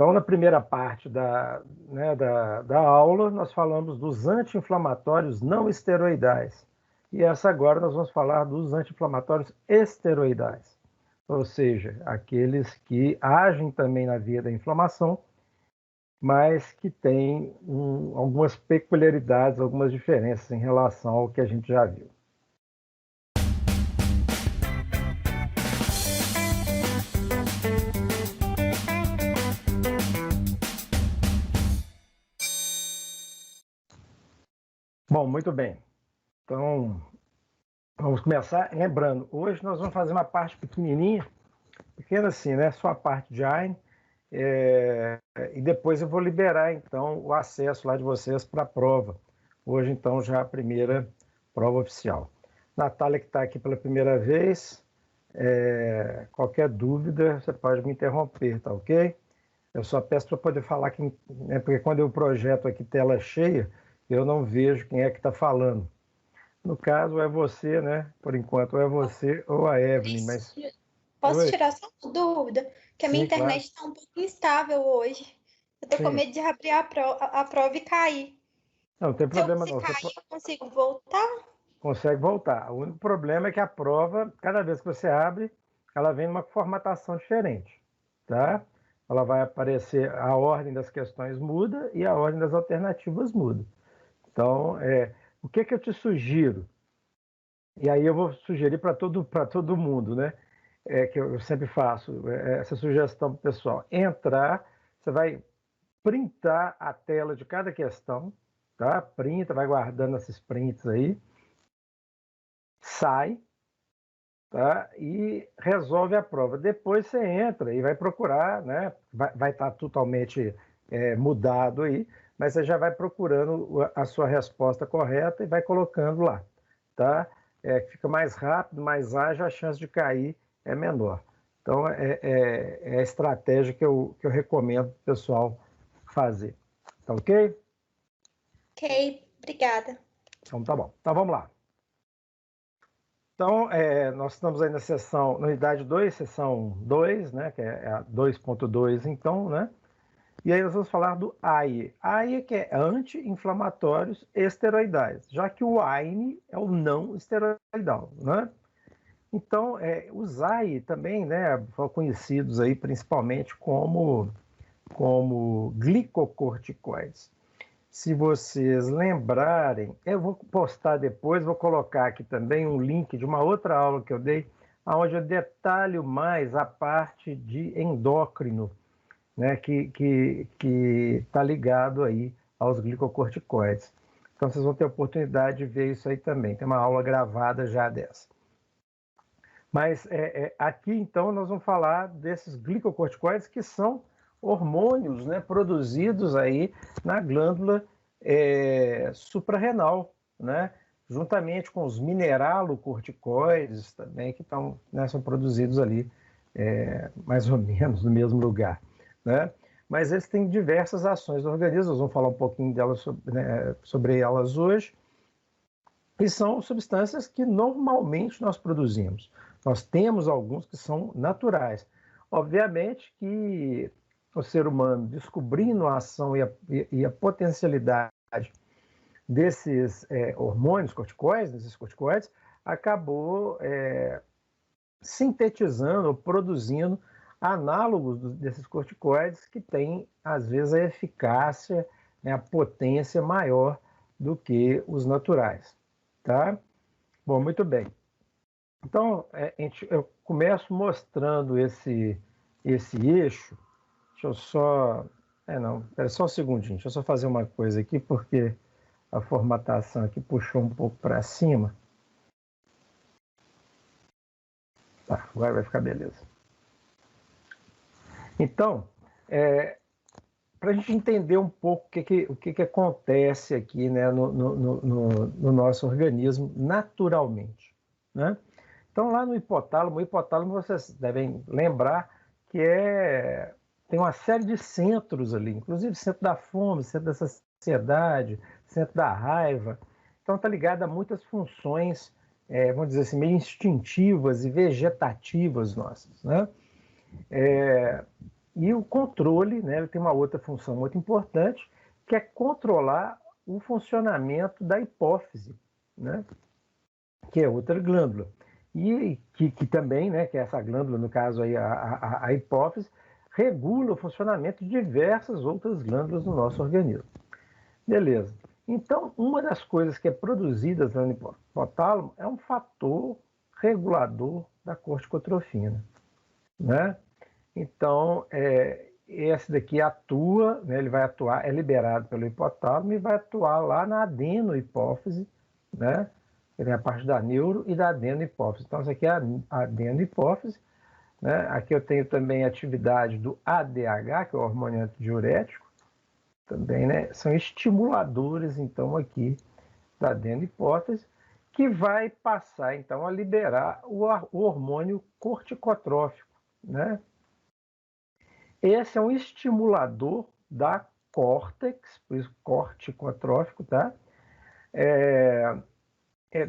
Então, na primeira parte da aula, nós falamos dos anti-inflamatórios não esteroidais. E essa agora nós vamos falar dos anti-inflamatórios esteroidais, ou seja, aqueles que agem também na via da inflamação, mas que têm algumas peculiaridades, algumas diferenças em relação ao que a gente já viu. Bom, muito bem. Então, vamos começar. Lembrando, hoje nós vamos fazer uma parte pequenininha, pequena assim, né? Só a parte de AINE, e depois eu vou liberar, então, o acesso lá de vocês para a prova. Hoje, então, já a primeira prova oficial. Natália, que está aqui pela primeira vez, qualquer dúvida, você pode me interromper, tá ok? Eu só peço para poder falar, porque quando eu projeto aqui tela cheia, eu não vejo quem é que está falando. No caso, é você, né? Por enquanto, ou é você ou a Evelyn, mas... Posso tirar só uma dúvida? Que a minha internet está um pouco instável hoje. Eu tô com medo de abrir a prova e cair. Não tem problema não. Se cair, eu consigo voltar? Consegue voltar. O único problema é que a prova, cada vez que você abre, ela vem numa formatação diferente, tá? Ela vai aparecer, a ordem das questões muda e a ordem das alternativas muda. Então, o que eu te sugiro? E aí eu vou sugerir para todo mundo, né? Que eu sempre faço essa sugestão para o pessoal. Entrar, você vai printar a tela de cada questão, tá? Printa, vai guardando esses prints aí, sai, tá? E resolve a prova. Depois você entra e vai procurar, né? Vai estar totalmente mudado aí, mas você já vai procurando a sua resposta correta e vai colocando lá, tá? Fica mais rápido, mais ágil, a chance de cair é menor. Então, é a estratégia que eu recomendo para o pessoal fazer. Tá ok? Ok, obrigada. Então, tá bom. Então, vamos lá. Então, nós estamos aí na unidade 2, seção 2, né, que é a 2.2, então, né? E aí nós vamos falar do AIE. AIE que é anti-inflamatórios esteroidais, já que o AINE é o não esteroidal, né? Então, os AIE também, né, foram conhecidos aí principalmente como glicocorticoides. Se vocês lembrarem, eu vou postar depois, vou colocar aqui também um link de uma outra aula que eu dei, onde eu detalho mais a parte de endócrino, né, que está ligado aí aos glicocorticoides. Então, vocês vão ter a oportunidade de ver isso aí também. Tem uma aula gravada já dessa. Mas aqui, então, nós vamos falar desses glicocorticoides que são hormônios, né, produzidos aí na glândula suprarrenal, né, juntamente com os mineralocorticoides também, que são produzidos ali mais ou menos no mesmo lugar, né? Mas eles têm diversas ações do organismo, nós vamos falar um pouquinho delas sobre elas hoje, e são substâncias que normalmente nós produzimos. Nós temos alguns que são naturais. Obviamente que o ser humano, descobrindo a ação e a potencialidade desses hormônios corticoides, desses corticoides, acabou sintetizando ou produzindo análogos desses corticoides que têm, às vezes, a eficácia, né, a potência maior do que os naturais. Tá? Bom, muito bem. Então, eu começo mostrando esse eixo. Deixa eu só... espera só um segundinho. Deixa eu só fazer uma coisa aqui, porque a formatação aqui puxou um pouco para cima. Tá, agora vai ficar beleza. Então, para a gente entender um pouco o que acontece aqui, né, no nosso organismo naturalmente, né? Então, lá no hipotálamo, o hipotálamo vocês devem lembrar que tem uma série de centros ali, inclusive centro da fome, centro da saciedade, centro da raiva. Então, está ligado a muitas funções, vamos dizer assim, meio instintivas e vegetativas nossas, né? E o controle, né, ele tem uma outra função muito importante, que é controlar o funcionamento da hipófise, né, que é outra glândula. E que também, né, que é essa glândula, no caso aí, a hipófise, regula o funcionamento de diversas outras glândulas no nosso organismo. Beleza. Então, uma das coisas que é produzida no hipotálamo é um fator regulador da corticotrofina, né? Então, esse daqui atua, né, ele vai atuar, é liberado pelo hipotálamo e vai atuar lá na adenohipófise, né? Tem a parte da neuro e da adenohipófise. Então, isso aqui é a adenohipófise, né? Aqui eu tenho também a atividade do ADH, que é o hormônio antidiurético, também, né? São estimuladores, então, aqui da adenohipófise, que vai passar, então, a liberar o hormônio corticotrófico, né? Esse é um estimulador da córtex, por isso corticotrófico, tá?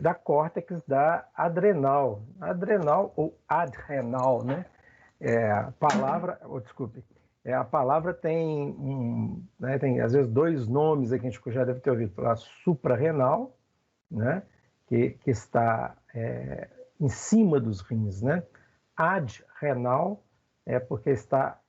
Da córtex da adrenal ou adrenal, né? A palavra, a palavra tem, né, tem às vezes dois nomes aqui, a gente já deve ter ouvido falar, suprarrenal, né? Que está em cima dos rins, né? Adrenal porque está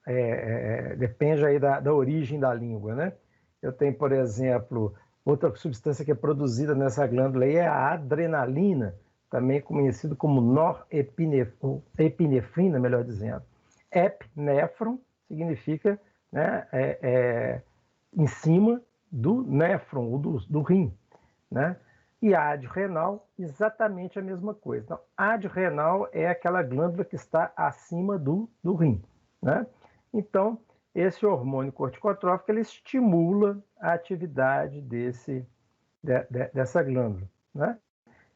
depende aí da origem da língua, né? Eu tenho, por exemplo, outra substância que é produzida nessa glândula aí é a adrenalina, também conhecido como norepinefrina, melhor dizendo. Epinefron significa, né, em cima do néfron, ou do rim, né? E a adrenal, exatamente a mesma coisa. Então, a adrenal é aquela glândula que está acima do rim, né? Então, esse hormônio corticotrófico, ele estimula a atividade dessa glândula, né?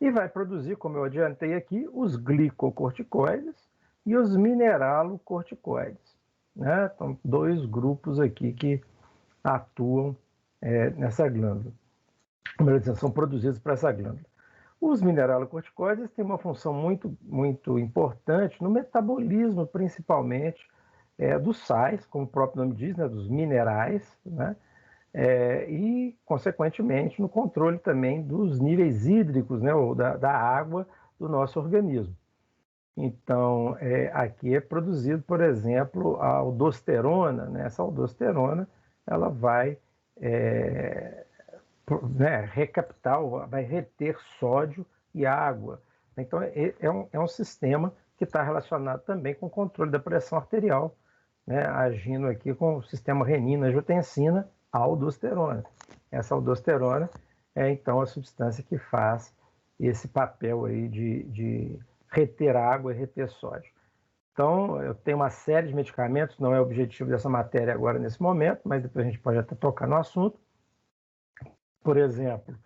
E vai produzir, como eu adiantei aqui, os glicocorticoides e os mineralocorticoides, né? Então, dois grupos aqui que atuam nessa glândula. São produzidos para essa glândula. Os mineralocorticoides têm uma função muito, muito importante no metabolismo, principalmente, dos sais, como o próprio nome diz, né, dos minerais, né, e, consequentemente, no controle também dos níveis hídricos, né, ou da água do nosso organismo. Então, aqui é produzido, por exemplo, a aldosterona, né, essa aldosterona, ela vai recaptar, vai reter sódio e água. Então, é um sistema que está relacionado também com o controle da pressão arterial, né, agindo aqui com o sistema renina-angiotensina, a aldosterona. Essa aldosterona é, então, a substância que faz esse papel aí de reter água e reter sódio. Então, eu tenho uma série de medicamentos, não é o objetivo dessa matéria agora nesse momento, mas depois a gente pode até tocar no assunto. Por exemplo,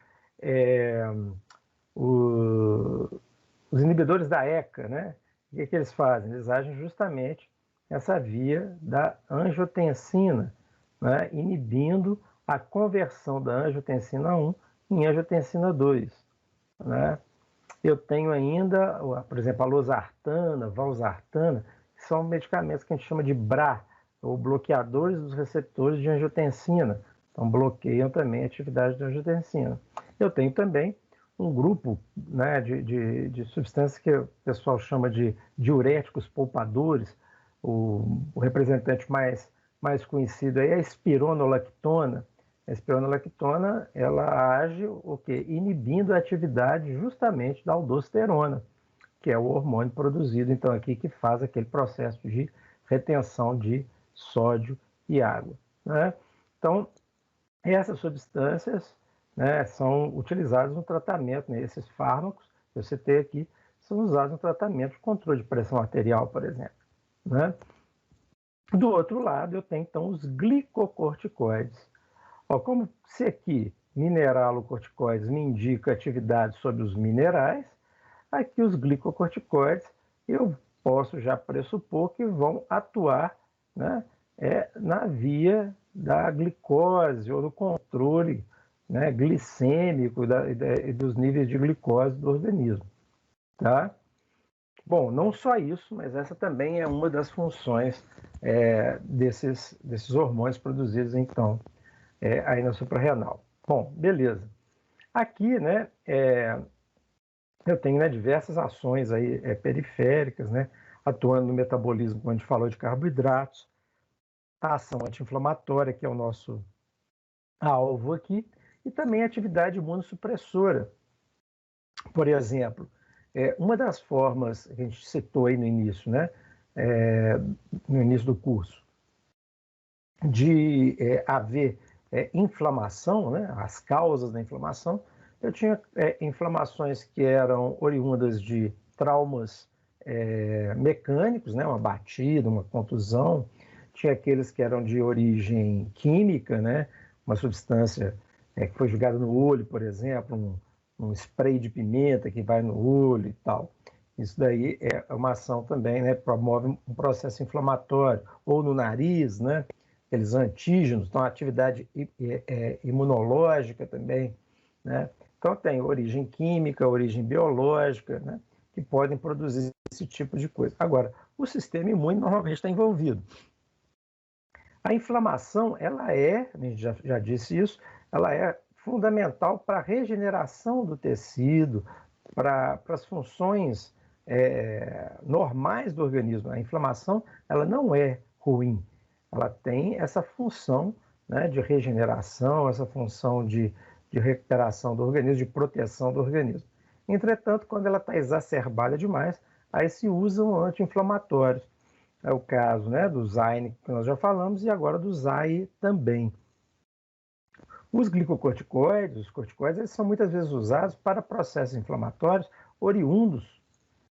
os inibidores da ECA, né? O que eles fazem? Eles agem justamente nessa via da angiotensina, né? Inibindo a conversão da angiotensina 1 em angiotensina 2. Né? Eu tenho ainda, por exemplo, a losartana, valsartana, que são medicamentos que a gente chama de BRA, ou bloqueadores dos receptores de angiotensina. Então, bloqueiam também a atividade da angiotensina. Eu tenho também um grupo, né, de substâncias que o pessoal chama de diuréticos poupadores. O representante mais conhecido aí é a espironolactona. A espironolactona, ela age inibindo a atividade justamente da aldosterona, que é o hormônio produzido, então, aqui, que faz aquele processo de retenção de sódio e água. Né? Então, essas substâncias, né, são utilizadas no tratamento, né, esses fármacos que eu citei aqui, são usados no tratamento de controle de pressão arterial, por exemplo. Né? Do outro lado, eu tenho, então, os glicocorticoides. Como se aqui mineralocorticoides me indica atividade sobre os minerais, aqui os glicocorticoides eu posso já pressupor que vão atuar, né, na via da glicose ou do controle, né, glicêmico e dos níveis de glicose do organismo. Tá? Bom, não só isso, mas essa também é uma das funções desses hormônios produzidos, então, aí na suprarrenal. Bom, beleza. Aqui, né, eu tenho, né, diversas ações aí, periféricas, né, atuando no metabolismo, como a gente falou, de carboidratos, a ação anti-inflamatória, que é o nosso alvo aqui, e também a atividade imunossupressora. Por exemplo, uma das formas que a gente citou aí no início, né, no início do curso, de haver inflamação, né, as causas da inflamação, eu tinha inflamações que eram oriundas de traumas mecânicos, né, uma batida, uma contusão, tinha aqueles que eram de origem química, né, uma substância que foi jogada no olho, por exemplo, um spray de pimenta que vai no olho e tal. Isso daí é uma ação também, né, promove um processo inflamatório, ou no nariz, né, aqueles antígenos, então atividade imunológica também, né? Então tem origem química, origem biológica, né, que podem produzir esse tipo de coisa. Agora, o sistema imune normalmente está envolvido. A inflamação, ela a gente já disse isso, ela é fundamental para a regeneração do tecido, para as funções normais do organismo. A inflamação, ela não é ruim, ela tem essa função, né, de regeneração, essa função de recuperação do organismo, de proteção do organismo. Entretanto, quando ela está exacerbada demais, aí se usam anti-inflamatórios. É o caso, né, do Zyne, que nós já falamos, e agora do Zai também. Os glicocorticoides, os corticoides, eles são muitas vezes usados para processos inflamatórios oriundos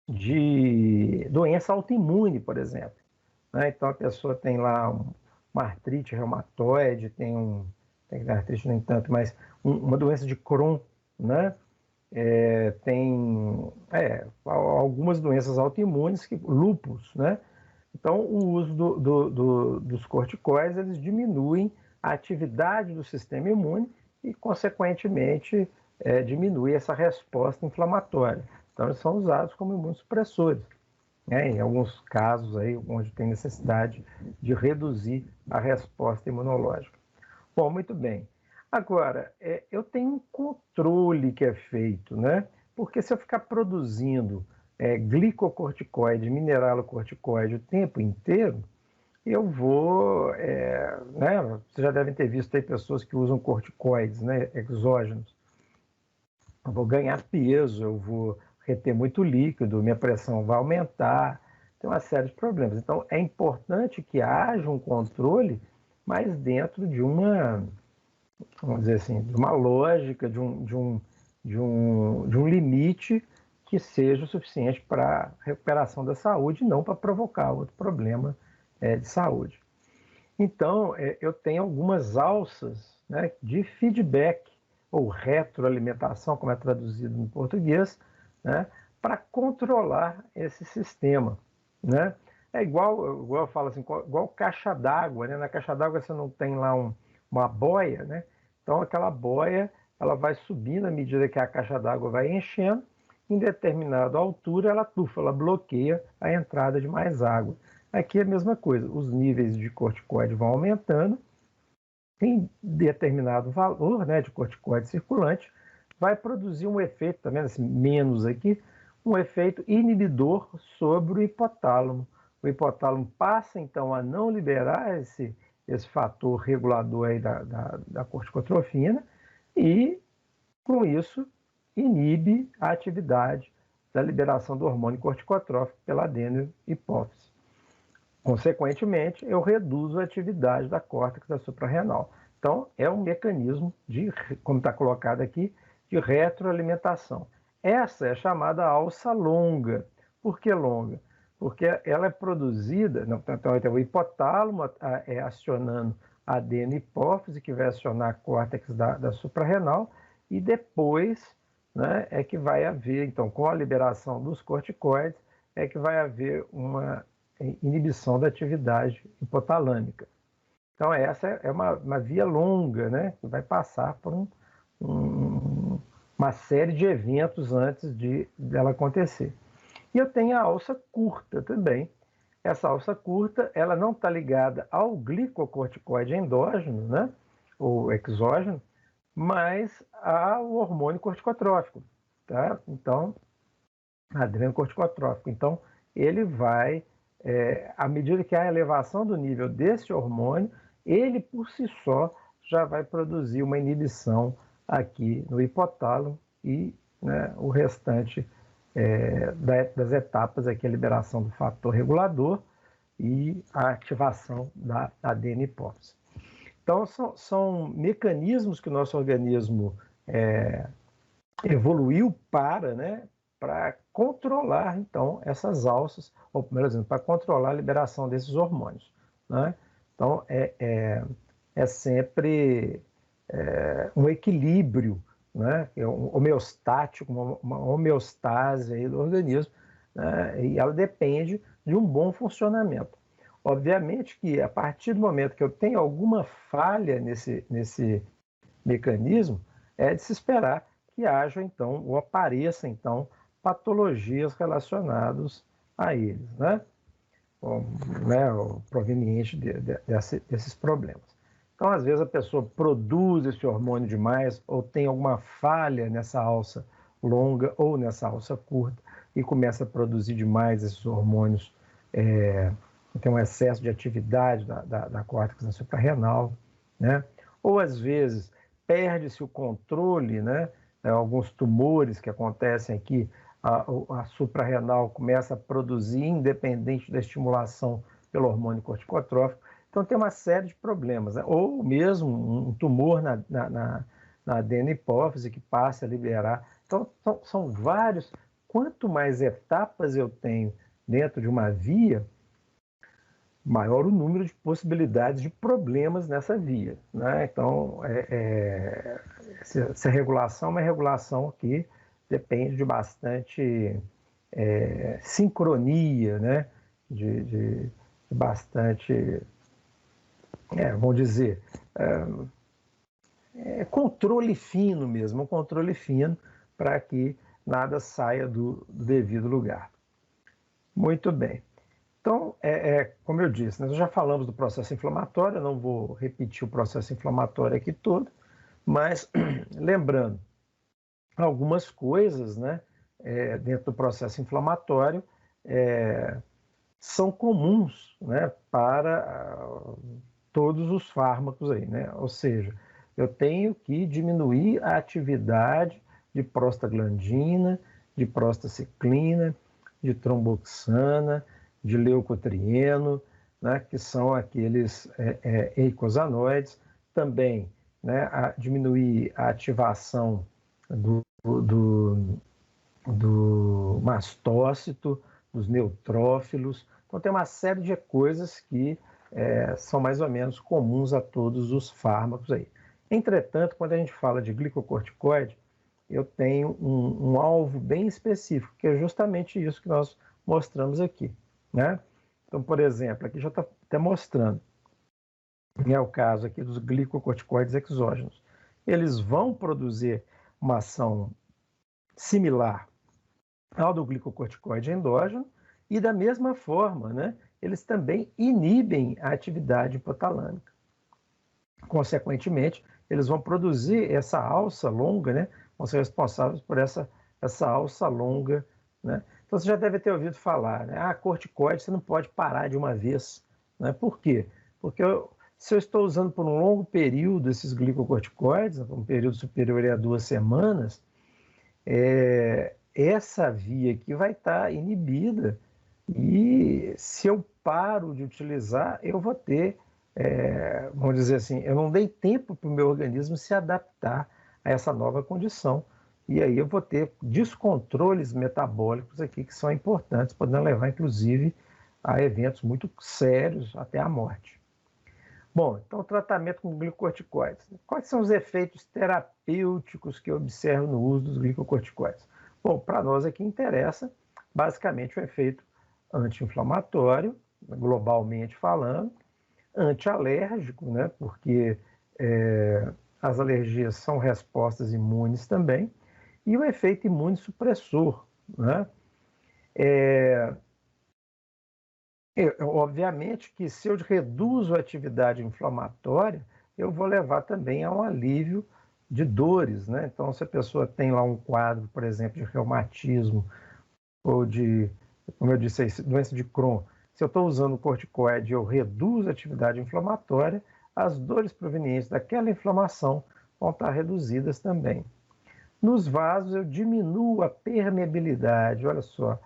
de doença autoimune, por exemplo. Né? Então, a pessoa tem lá uma artrite reumatoide, tem artrite nem tanto, mas uma doença de Crohn, né? Tem algumas doenças autoimunes, lúpus, né? Então, o uso dos corticoides, eles diminuem a atividade do sistema imune e, consequentemente, diminui essa resposta inflamatória. Então, eles são usados como imunossupressores, né? Em alguns casos aí, onde tem necessidade de reduzir a resposta imunológica. Bom, muito bem. Agora, eu tenho um controle que é feito, né? Porque se eu ficar produzindo glicocorticoide, mineralocorticoide o tempo inteiro, eu vou, né? Vocês já devem ter visto aí pessoas que usam corticoides, né, exógenos. Eu vou ganhar peso, eu vou reter muito líquido, minha pressão vai aumentar, tem uma série de problemas. Então, é importante que haja um controle, mas dentro de uma, vamos dizer assim, de uma lógica, de um limite que seja o suficiente para a recuperação da saúde, não para provocar outro problema de saúde. Então, eu tenho algumas alças, né, de feedback, ou retroalimentação, como é traduzido no português, né, para controlar esse sistema. Né? É igual eu falo assim, igual caixa d'água. Né? Na caixa d'água você não tem lá uma boia, né? Então aquela boia ela vai subindo à medida que a caixa d'água vai enchendo. Em determinada altura ela tufa, ela bloqueia a entrada de mais água. Aqui é a mesma coisa, os níveis de corticoide vão aumentando, em determinado valor, né, de corticoide circulante, vai produzir um efeito, tá vendo esse menos aqui, um efeito inibidor sobre o hipotálamo. O hipotálamo passa, então, a não liberar esse fator regulador aí da corticotrofina e, com isso, inibe a atividade da liberação do hormônio corticotrófico pela adeno-hipófise. Consequentemente, eu reduzo a atividade da córtex da suprarrenal. Então, é um mecanismo de, como está colocado aqui, de retroalimentação. Essa é chamada alça longa. Por que longa? Porque ela é produzida, então o hipotálamo acionando a adeno-hipófise, que vai acionar a córtex da suprarrenal, e depois, né, é que vai haver, então, com a liberação dos corticoides, é que vai haver uma inibição da atividade hipotalâmica. Então, essa é uma via longa, né, que vai passar por uma série de eventos antes dela acontecer. E eu tenho a alça curta também. Essa alça curta, ela não está ligada ao glicocorticoide endógeno, né, ou exógeno, mas ao hormônio corticotrófico, tá? Então, adrenocorticotrófico. Então, ele vai, à medida que há elevação do nível desse hormônio, ele por si só já vai produzir uma inibição aqui no hipotálamo e, né, o restante das etapas aqui, a liberação do fator regulador e a ativação da ADN-hipófise. Então, são mecanismos que o nosso organismo evoluiu para, né, para controlar, então, essas alças, ou, melhor dizendo, para controlar a liberação desses hormônios, né? Então, é sempre um equilíbrio, né, um homeostático, uma homeostase aí do organismo, né, e ela depende de um bom funcionamento. Obviamente que, a partir do momento que eu tenho alguma falha nesse mecanismo, é de se esperar que haja, então, ou apareça, então, patologias relacionadas a eles, né? Ou proveniente desses problemas. Então, às vezes, a pessoa produz esse hormônio demais ou tem alguma falha nessa alça longa ou nessa alça curta e começa a produzir demais esses hormônios, tem um excesso de atividade da córtex suprarrenal, né? Ou, às vezes, perde-se o controle, né? Alguns tumores que acontecem aqui, a suprarrenal começa a produzir independente da estimulação pelo hormônio corticotrófico. Então, tem uma série de problemas, né? Ou mesmo um tumor na adeno-hipófise que passe a liberar. Então, são vários. Quanto mais etapas eu tenho dentro de uma via, maior o número de possibilidades de problemas nessa via, né? Então, essa regulação é uma regulação que depende de bastante sincronia, né? De bastante, vamos dizer, controle fino mesmo, um controle fino para que nada saia do devido lugar. Muito bem. Então, como eu disse, nós já falamos do processo inflamatório, eu não vou repetir o processo inflamatório aqui todo, mas lembrando algumas coisas, né, dentro do processo inflamatório são comuns, né, para todos os fármacos aí, né? Ou seja, eu tenho que diminuir a atividade de prostaglandina, de prostaciclina, de tromboxana, de leucotrieno, né, que são aqueles eicosanoides, também, né, diminuir a ativação do mastócito, dos neutrófilos. Então, tem uma série de coisas que são mais ou menos comuns a todos os fármacos aí. Entretanto, quando a gente fala de glicocorticoide, eu tenho um alvo bem específico, que é justamente isso que nós mostramos aqui, né? Então, por exemplo, aqui já está até mostrando, é o caso aqui dos glicocorticoides exógenos. Eles vão produzir uma ação similar ao do glicocorticoide endógeno e, da mesma forma, né, eles também inibem a atividade hipotalâmica. Consequentemente, eles vão produzir essa alça longa, né, vão ser responsáveis por essa alça longa, né? Então, você já deve ter ouvido falar, né? Corticoide você não pode parar de uma vez, né? Por quê? Porque se eu estou usando por um longo período esses glicocorticoides, um período superior a 2 semanas, essa via aqui vai estar inibida e se eu paro de utilizar, eu vou ter, vamos dizer assim, eu não dei tempo para o meu organismo se adaptar a essa nova condição. E aí eu vou ter descontroles metabólicos aqui que são importantes, podendo levar, inclusive, a eventos muito sérios, até a morte. Bom, então, tratamento com glicocorticoides. Quais são os efeitos terapêuticos que eu observo no uso dos glicocorticoides? Bom, para nós aqui interessa, basicamente, o efeito anti-inflamatório, globalmente falando, anti-alérgico, né? Porque as alergias são respostas imunes também, e o efeito imunossupressor, né? Obviamente que se eu reduzo a atividade inflamatória, eu vou levar também a um alívio de dores, né? Então, se a pessoa tem lá um quadro, por exemplo, de reumatismo ou de, como eu disse, doença de Crohn, se eu estou usando o corticoide e eu reduzo a atividade inflamatória, as dores provenientes daquela inflamação vão estar reduzidas também. Nos vasos, eu diminuo a permeabilidade. Olha só,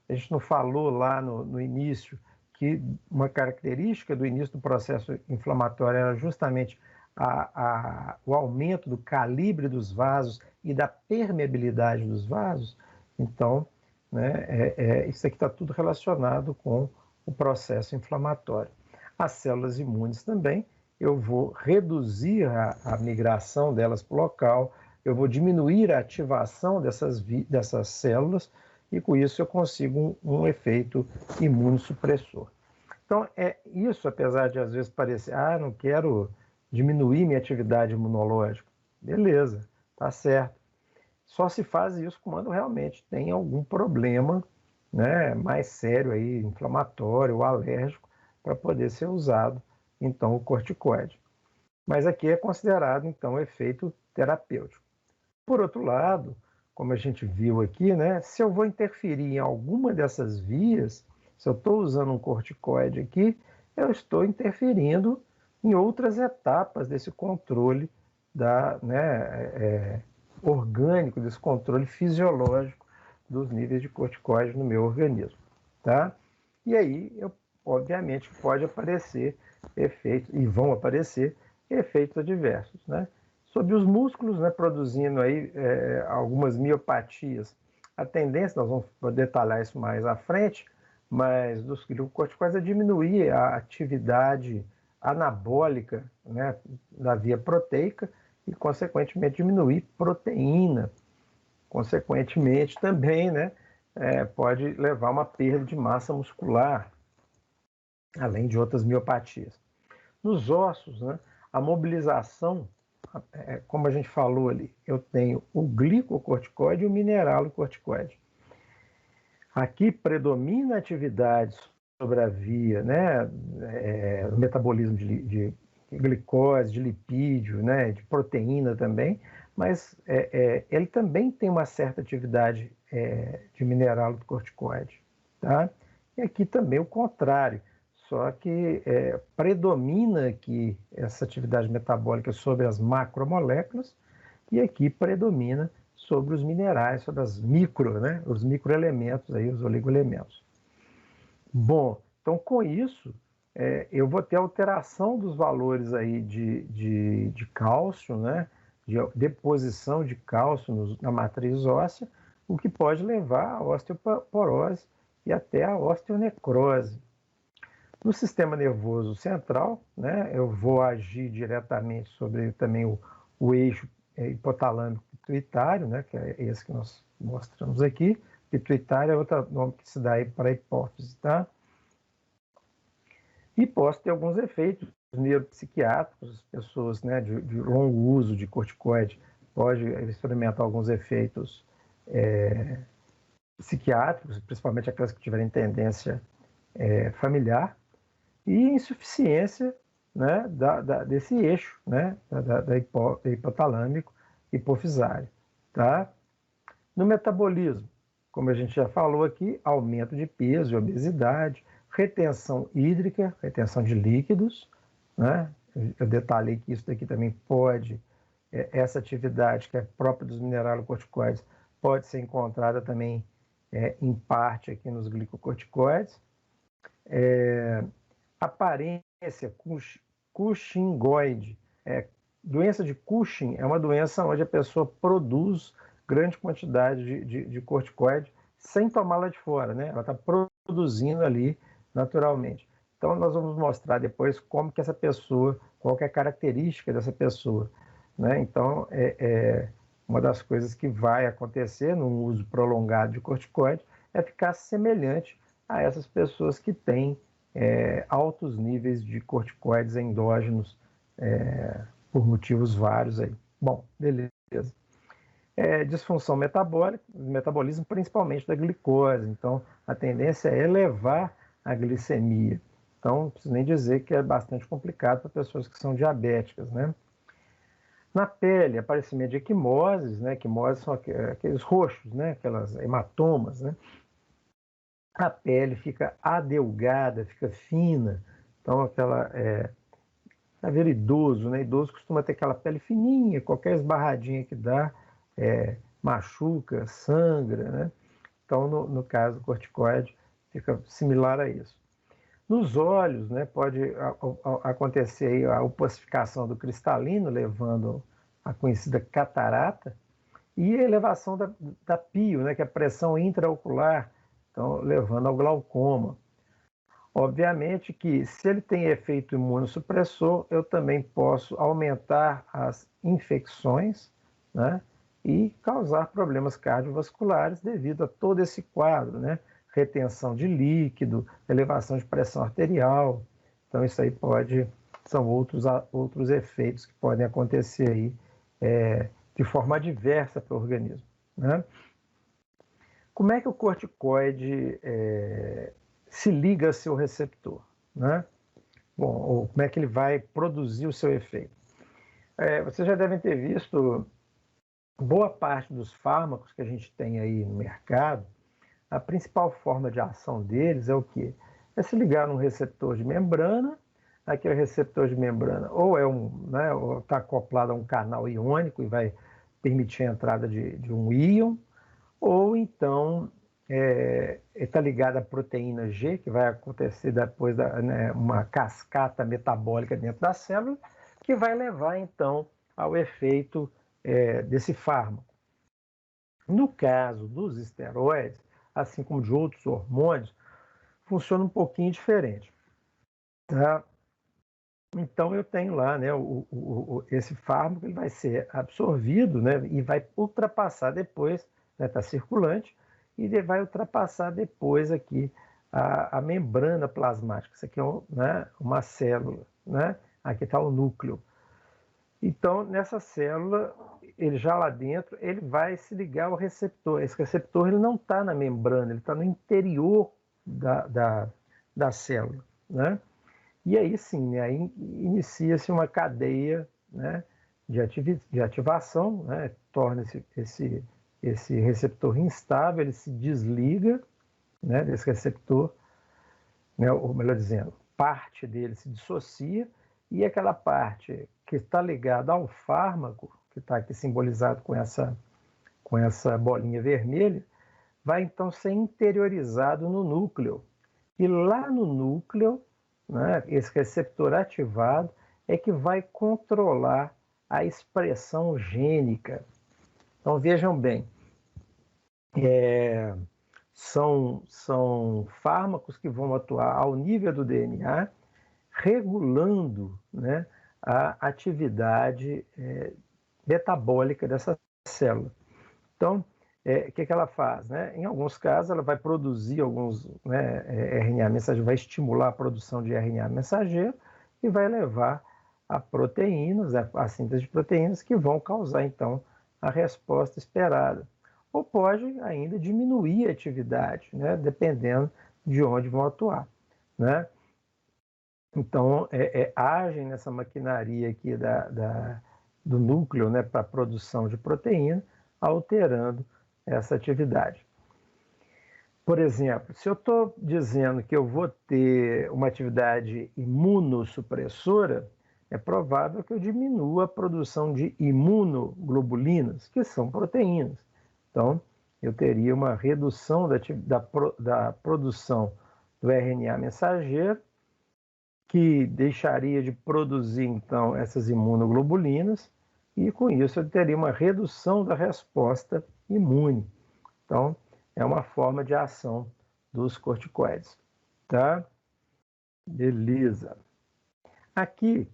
a gente não falou lá no início que uma característica do início do processo inflamatório era justamente o aumento do calibre dos vasos e da permeabilidade dos vasos. Então, né, isso aqui está tudo relacionado com o processo inflamatório. As células imunes também, eu vou reduzir a migração delas para o local, eu vou diminuir a ativação dessas células e com isso eu consigo um efeito imunossupressor. Então, isso, apesar de às vezes parecer, não quero diminuir minha atividade imunológica. Beleza, tá certo. Só se faz isso quando realmente tem algum problema, né, mais sério aí, inflamatório ou alérgico, para poder ser usado, então, o corticoide. Mas aqui é considerado, então, efeito terapêutico. Por outro lado, como a gente viu aqui, né, se eu vou interferir em alguma dessas vias, se eu estou usando um corticoide aqui, eu estou interferindo em outras etapas desse controle orgânico, desse controle fisiológico dos níveis de corticoide no meu organismo. Tá? E aí, obviamente, pode aparecer efeitos, e vão aparecer efeitos adversos, né? Sobre os músculos, né, produzindo aí algumas miopatias. A tendência, nós vamos detalhar isso mais à frente, mas dos glicocorticoides é diminuir a atividade anabólica, né, da via proteica e, consequentemente, diminuir proteína. Consequentemente, também, né, pode levar a uma perda de massa muscular, além de outras miopatias. Nos ossos, né, a mobilização, como a gente falou ali, eu tenho o glicocorticoide e o mineralocorticoide. Aqui predomina a atividade sobre a via, né, o metabolismo de glicose, de lipídio, né, de proteína também, mas ele também tem uma certa atividade de mineralocorticoide, tá? E aqui também o contrário, só que predomina aqui essa atividade metabólica sobre as macromoléculas e aqui predomina sobre os minerais, sobre as os microelementos, aí, os oligoelementos. Bom, então com isso, eu vou ter alteração dos valores aí de cálcio, né? De deposição de cálcio na matriz óssea, o que pode levar à osteoporose e até à osteonecrose. No sistema nervoso central, né, eu vou agir diretamente sobre também o eixo hipotalâmico pituitário, né, que é esse que nós mostramos aqui. Pituitário é outro nome que se dá aí para a hipófise, tá? E posso ter alguns efeitos neuropsiquiátricos, as pessoas, né, de longo uso de corticoide pode experimentar alguns efeitos psiquiátricos, principalmente aquelas que tiverem tendência familiar, e insuficiência, né, desse eixo, né, hipotalâmico hipofisário, tá? No metabolismo, como a gente já falou aqui, aumento de peso e obesidade, retenção hídrica, retenção de líquidos, né? Eu detalhei que isso daqui também pode, essa atividade que é própria dos mineralocorticoides, pode ser encontrada também em parte aqui nos glicocorticoides. Aparência Cushingoide. Doença de Cushing é uma doença onde a pessoa produz grande quantidade de corticoide sem tomá-la de fora, né? Ela está produzindo ali naturalmente. Então, nós vamos mostrar depois como que essa pessoa, qual que é a característica dessa pessoa, né? Então, uma das coisas que vai acontecer no uso prolongado de corticoide é ficar semelhante a essas pessoas que têm altos níveis de corticoides endógenos por motivos vários aí. Bom, beleza. disfunção metabólica, metabolismo principalmente da glicose. Então, a tendência é elevar a glicemia. Então, não preciso nem dizer que é bastante complicado para pessoas que são diabéticas, né? Na pele, aparecimento de equimoses, né? Equimoses são aqueles roxos, né? Aquelas hematomas, né? A pele fica adelgada, fica fina. Então, aquela ver idoso, né? Idoso costuma ter aquela pele fininha, qualquer esbarradinha que dá, machuca, sangra, né? Então, no caso do corticoide, fica similar a isso. Nos olhos, né, pode acontecer aí a opacificação do cristalino, levando a conhecida catarata, e a elevação da PIO, né, que é a pressão intraocular, então levando ao glaucoma. Obviamente que, se ele tem efeito imunossupressor, eu também posso aumentar as infecções, né, e causar problemas cardiovasculares devido a todo esse quadro, né? Retenção de líquido, elevação de pressão arterial. Então, isso aí são outros efeitos que podem acontecer aí de forma adversa para o organismo, né? Como é que o corticoide se liga ao seu receptor, né? Bom, ou como é que ele vai produzir o seu efeito? Vocês já devem ter visto boa parte dos fármacos que a gente tem aí no mercado. A principal forma de ação deles é o quê? É se ligar num receptor de membrana. Aquele receptor de membrana ou ou está acoplado a um canal iônico e vai permitir a entrada de um íon, ou então está ligado à proteína G, que vai acontecer depois uma cascata metabólica dentro da célula, que vai levar então ao efeito desse fármaco. No caso dos esteroides, assim como de outros hormônios, funciona um pouquinho diferente. Tá? Então, eu tenho lá, né, esse fármaco, ele vai ser absorvido, né, e vai ultrapassar depois, né, está circulante, e ele vai ultrapassar depois aqui a membrana plasmática. Isso aqui é uma célula, né? Aqui está o núcleo. Então, nessa célula, ele já lá dentro, ele vai se ligar ao receptor. Esse receptor ele não está na membrana, ele está no interior da célula, né? E aí sim, né, aí inicia-se uma cadeia, né, de ativação, né, torna esse receptor instável, ele se desliga, né, desse receptor, né, ou melhor dizendo, parte dele se dissocia, e aquela parte que está ligada ao fármaco, que está aqui simbolizado com essa bolinha vermelha, vai então ser interiorizado no núcleo. E lá no núcleo, né, esse receptor ativado é que vai controlar a expressão gênica. Então, vejam bem, são fármacos que vão atuar ao nível do DNA, regulando, né, a atividade metabólica dessa célula. Então, o que ela faz? Né? Em alguns casos, ela vai produzir alguns RNA mensageiro, vai estimular a produção de RNA mensageiro e vai levar a proteínas, a síntese de proteínas, que vão causar, então, a resposta esperada. Ou pode ainda diminuir a atividade, né? Dependendo de onde vão atuar, né? Então, agem nessa maquinaria aqui do núcleo, né, para a produção de proteína, alterando essa atividade. Por exemplo, se eu estou dizendo que eu vou ter uma atividade imunossupressora, é provável que eu diminua a produção de imunoglobulinas, que são proteínas. Então, eu teria uma redução da produção do RNA mensageiro, que deixaria de produzir, então, essas imunoglobulinas, e com isso eu teria uma redução da resposta imune. Então, é uma forma de ação dos corticoides, tá? Beleza. Aqui,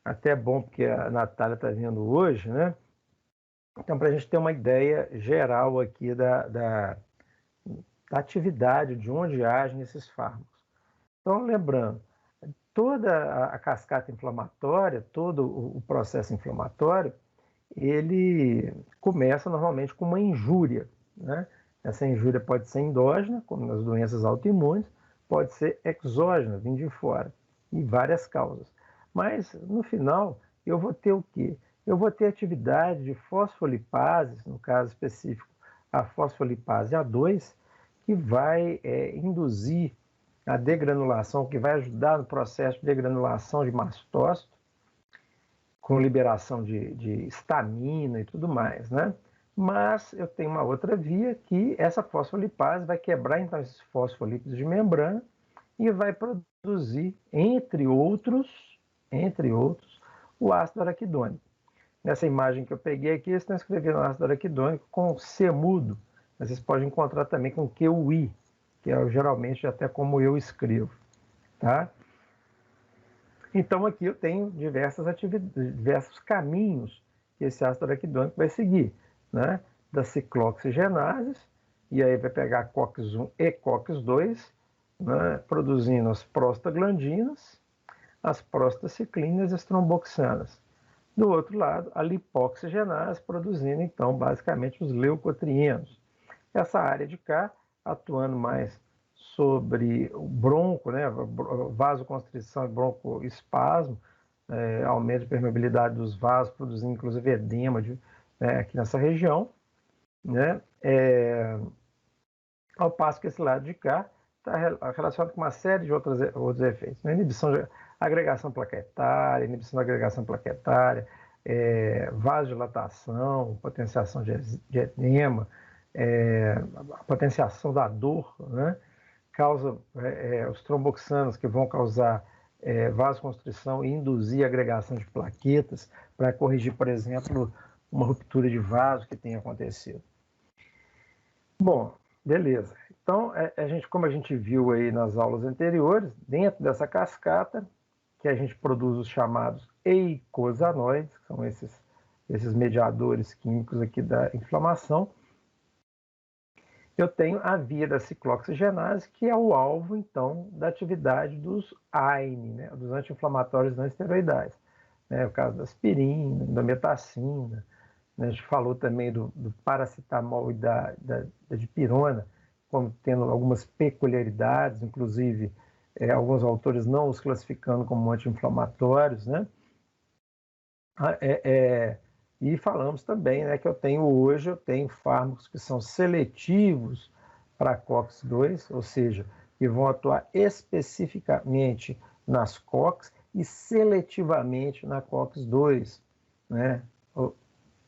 até é bom porque a Natália está vindo hoje, né? Então, para a gente ter uma ideia geral aqui da atividade, de onde agem esses fármacos. Então, lembrando, toda a cascata inflamatória, todo o processo inflamatório, ele começa normalmente com uma injúria, né? Essa injúria pode ser endógena, como nas doenças autoimunes, pode ser exógena, vindo de fora, e várias causas. Mas, no final, eu vou ter o quê? Eu vou ter atividade de fosfolipases, no caso específico, a fosfolipase A2, que vai induzir a degranulação, que vai ajudar no processo de degranulação de mastócito, com liberação de histamina e tudo mais, né? Mas eu tenho uma outra via que essa fosfolipase vai quebrar então esses fosfolípidos de membrana e vai produzir, entre outros, o ácido araquidônico. Nessa imagem que eu peguei aqui, eles estão escrevendo ácido araquidônico com C mudo, mas vocês podem encontrar também com QI, que é geralmente até como eu escrevo, tá? Então aqui eu tenho diversos caminhos que esse ácido araquidônico vai seguir, né? Das ciclooxigenases, e aí vai pegar COX-1 e COX-2, né? Produzindo as prostaglandinas, as prostaciclinas e as tromboxanas. Do outro lado, a lipoxigenase, produzindo então basicamente os leucotrienos. Essa área de cá, atuando mais sobre o bronco, né, vasoconstrição e broncoespasmo, aumento de permeabilidade dos vasos, produzindo inclusive edema aqui nessa região, né, ao passo que esse lado de cá está relacionado com uma série de outros efeitos, né, inibição de agregação plaquetária, vasodilatação, potenciação de edema, a potenciação da dor, né? Causa os tromboxanos, que vão causar vasoconstrição e induzir a agregação de plaquetas para corrigir, por exemplo, uma ruptura de vaso que tenha acontecido. Bom, beleza. Então, como a gente viu aí nas aulas anteriores, dentro dessa cascata, que a gente produz os chamados eicosanoides, que são esses mediadores químicos aqui da inflamação, eu tenho a via da ciclooxigenase, que é o alvo, então, da atividade dos AINE, né, dos anti-inflamatórios não esteroidais. O caso da aspirina, da metacina, né, a gente falou também do paracetamol e da dipirona, como tendo algumas peculiaridades, inclusive alguns autores não os classificando como anti-inflamatórios, né? E falamos também, né, que hoje eu tenho fármacos que são seletivos para COX-2, ou seja, que vão atuar especificamente nas COX e seletivamente na COX-2, né?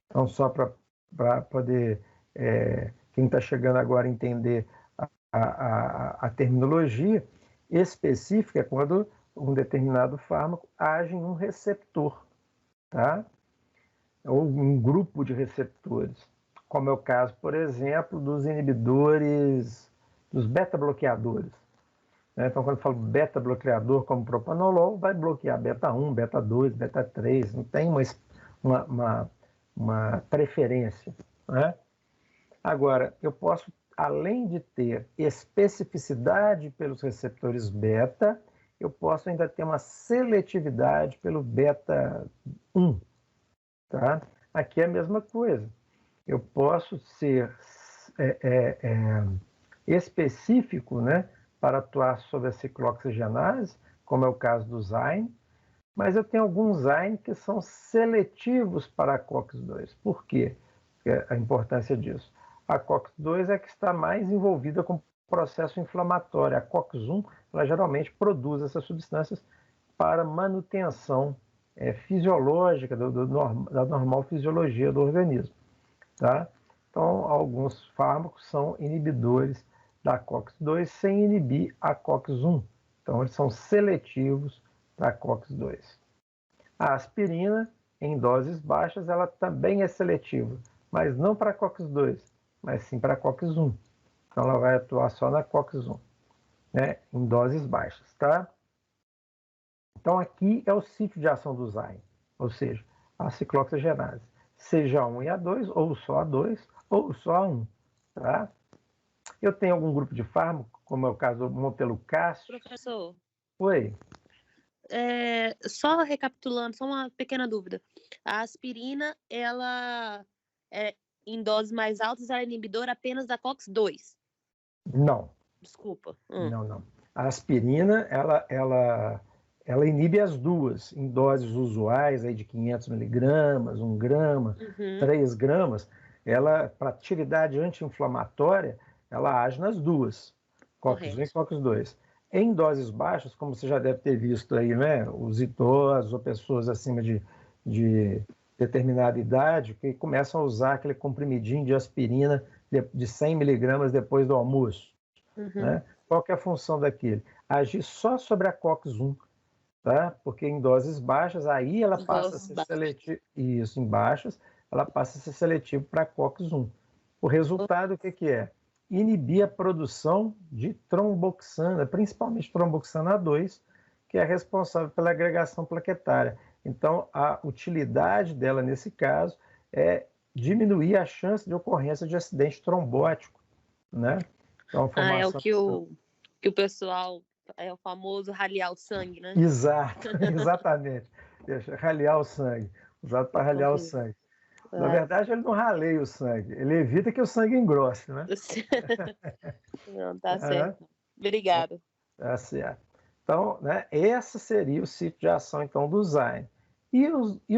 Então, só para poder quem está chegando agora entender a terminologia, específica é quando um determinado fármaco age em um receptor, tá? Ou um grupo de receptores, como é o caso, por exemplo, dos inibidores, dos beta-bloqueadores. Então, quando eu falo beta-bloqueador como propanolol, vai bloquear beta-1, beta-2, beta-3, não tem uma preferência, né? Agora, eu posso, além de ter especificidade pelos receptores beta, eu posso ainda ter uma seletividade pelo beta-1. Tá? Aqui é a mesma coisa. Eu posso ser específico, né, para atuar sobre a ciclooxigenase, como é o caso do AINE, mas eu tenho alguns AINE que são seletivos para a COX-2. Por quê? A importância disso. A COX-2 é que está mais envolvida com o processo inflamatório. A COX-1, ela geralmente produz essas substâncias para manutenção fisiológica, da normal fisiologia do organismo. Tá? Então, alguns fármacos são inibidores da COX-2 sem inibir a COX-1. Então, eles são seletivos para a COX-2. A aspirina, em doses baixas, ela também é seletiva, mas não para a COX-2, mas sim para a COX-1. Então, ela vai atuar só na COX-1, né, em doses baixas. Tá? Então, aqui é o sítio de ação do AINE, ou seja, a ciclooxigenase, seja A1 e A2, ou só A2, ou só A1. Tá? Eu tenho algum grupo de fármaco, como é o caso do Montelukast. Professor. Oi. só recapitulando, só uma pequena dúvida. A aspirina, ela em doses mais altas, ela é inibidora apenas da COX-2? Não. Desculpa. Não. A aspirina, ela inibe as duas, em doses usuais, aí de 500 miligramas, 1 grama, 3 gramas. Ela, para atividade anti-inflamatória, ela age nas duas, COX-1 e COX-2. Em doses baixas, como você já deve ter visto aí, né, os idosos ou pessoas acima de determinada idade, que começam a usar aquele comprimidinho de aspirina de 100 miligramas depois do almoço. Né? Qual que é a função daquele? Agir só sobre a COX-1, tá? Porque em doses baixas, aí ela passa a ser seletiva. Isso, em baixas, ela passa a ser seletiva para a COX-1. O resultado, o que é? Inibir a produção de tromboxana, principalmente tromboxana 2, que é responsável pela agregação plaquetária. Então, a utilidade dela, nesse caso, é diminuir a chance de ocorrência de acidente trombótico, né? Então, é o que o pessoal, é o famoso ralear o sangue, né? Exato, exatamente. Ralear o sangue, usado para ralear o sangue. Na verdade, ele não raleia o sangue, ele evita que o sangue engrosse, né? Não, tá certo. Obrigada. Tá certo. Então, né, esse seria o sítio de ação, então, do Zyme. E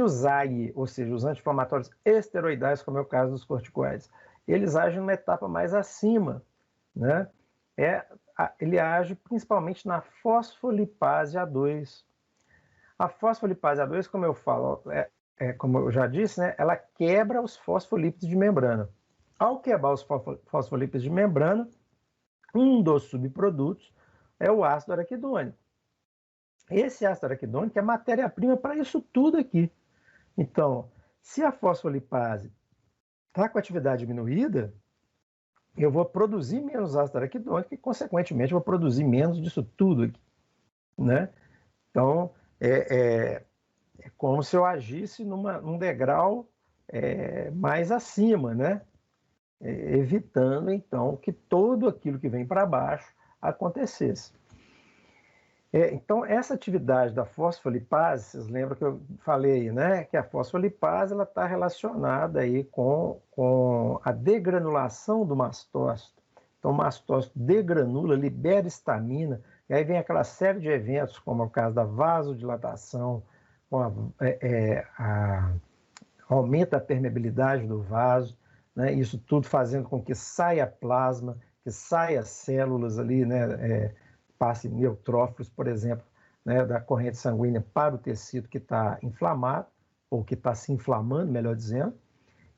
os AIE, ou seja, os anti-inflamatórios esteroidais, como é o caso dos corticoides, eles agem numa etapa mais acima, né? Ele age principalmente na fosfolipase A2. A fosfolipase A2, como eu falo, como eu já disse, né, ela quebra os fosfolípidos de membrana. Ao quebrar os fosfolípidos de membrana, um dos subprodutos é o ácido araquidônico. Esse ácido araquidônico é matéria-prima para isso tudo aqui. Então, se a fosfolipase está com a atividade diminuída, eu vou produzir menos ácido araquidônico e, consequentemente, vou produzir menos disso tudo aqui, né? Então, é como se eu agisse num degrau mais acima, né? Evitando, então, que tudo aquilo que vem para baixo acontecesse. Então, essa atividade da fosfolipase, vocês lembram que eu falei, né? Que a fosfolipase está relacionada aí com a degranulação do mastócito. Então, o mastócito degranula, libera histamina, e aí vem aquela série de eventos, como é o caso da vasodilatação, aumenta a permeabilidade do vaso, né? Isso tudo fazendo com que saia plasma, que saia células ali, né? Passe neutrófilos, por exemplo, né? Da corrente sanguínea para o tecido que está inflamado, ou que está se inflamando, melhor dizendo,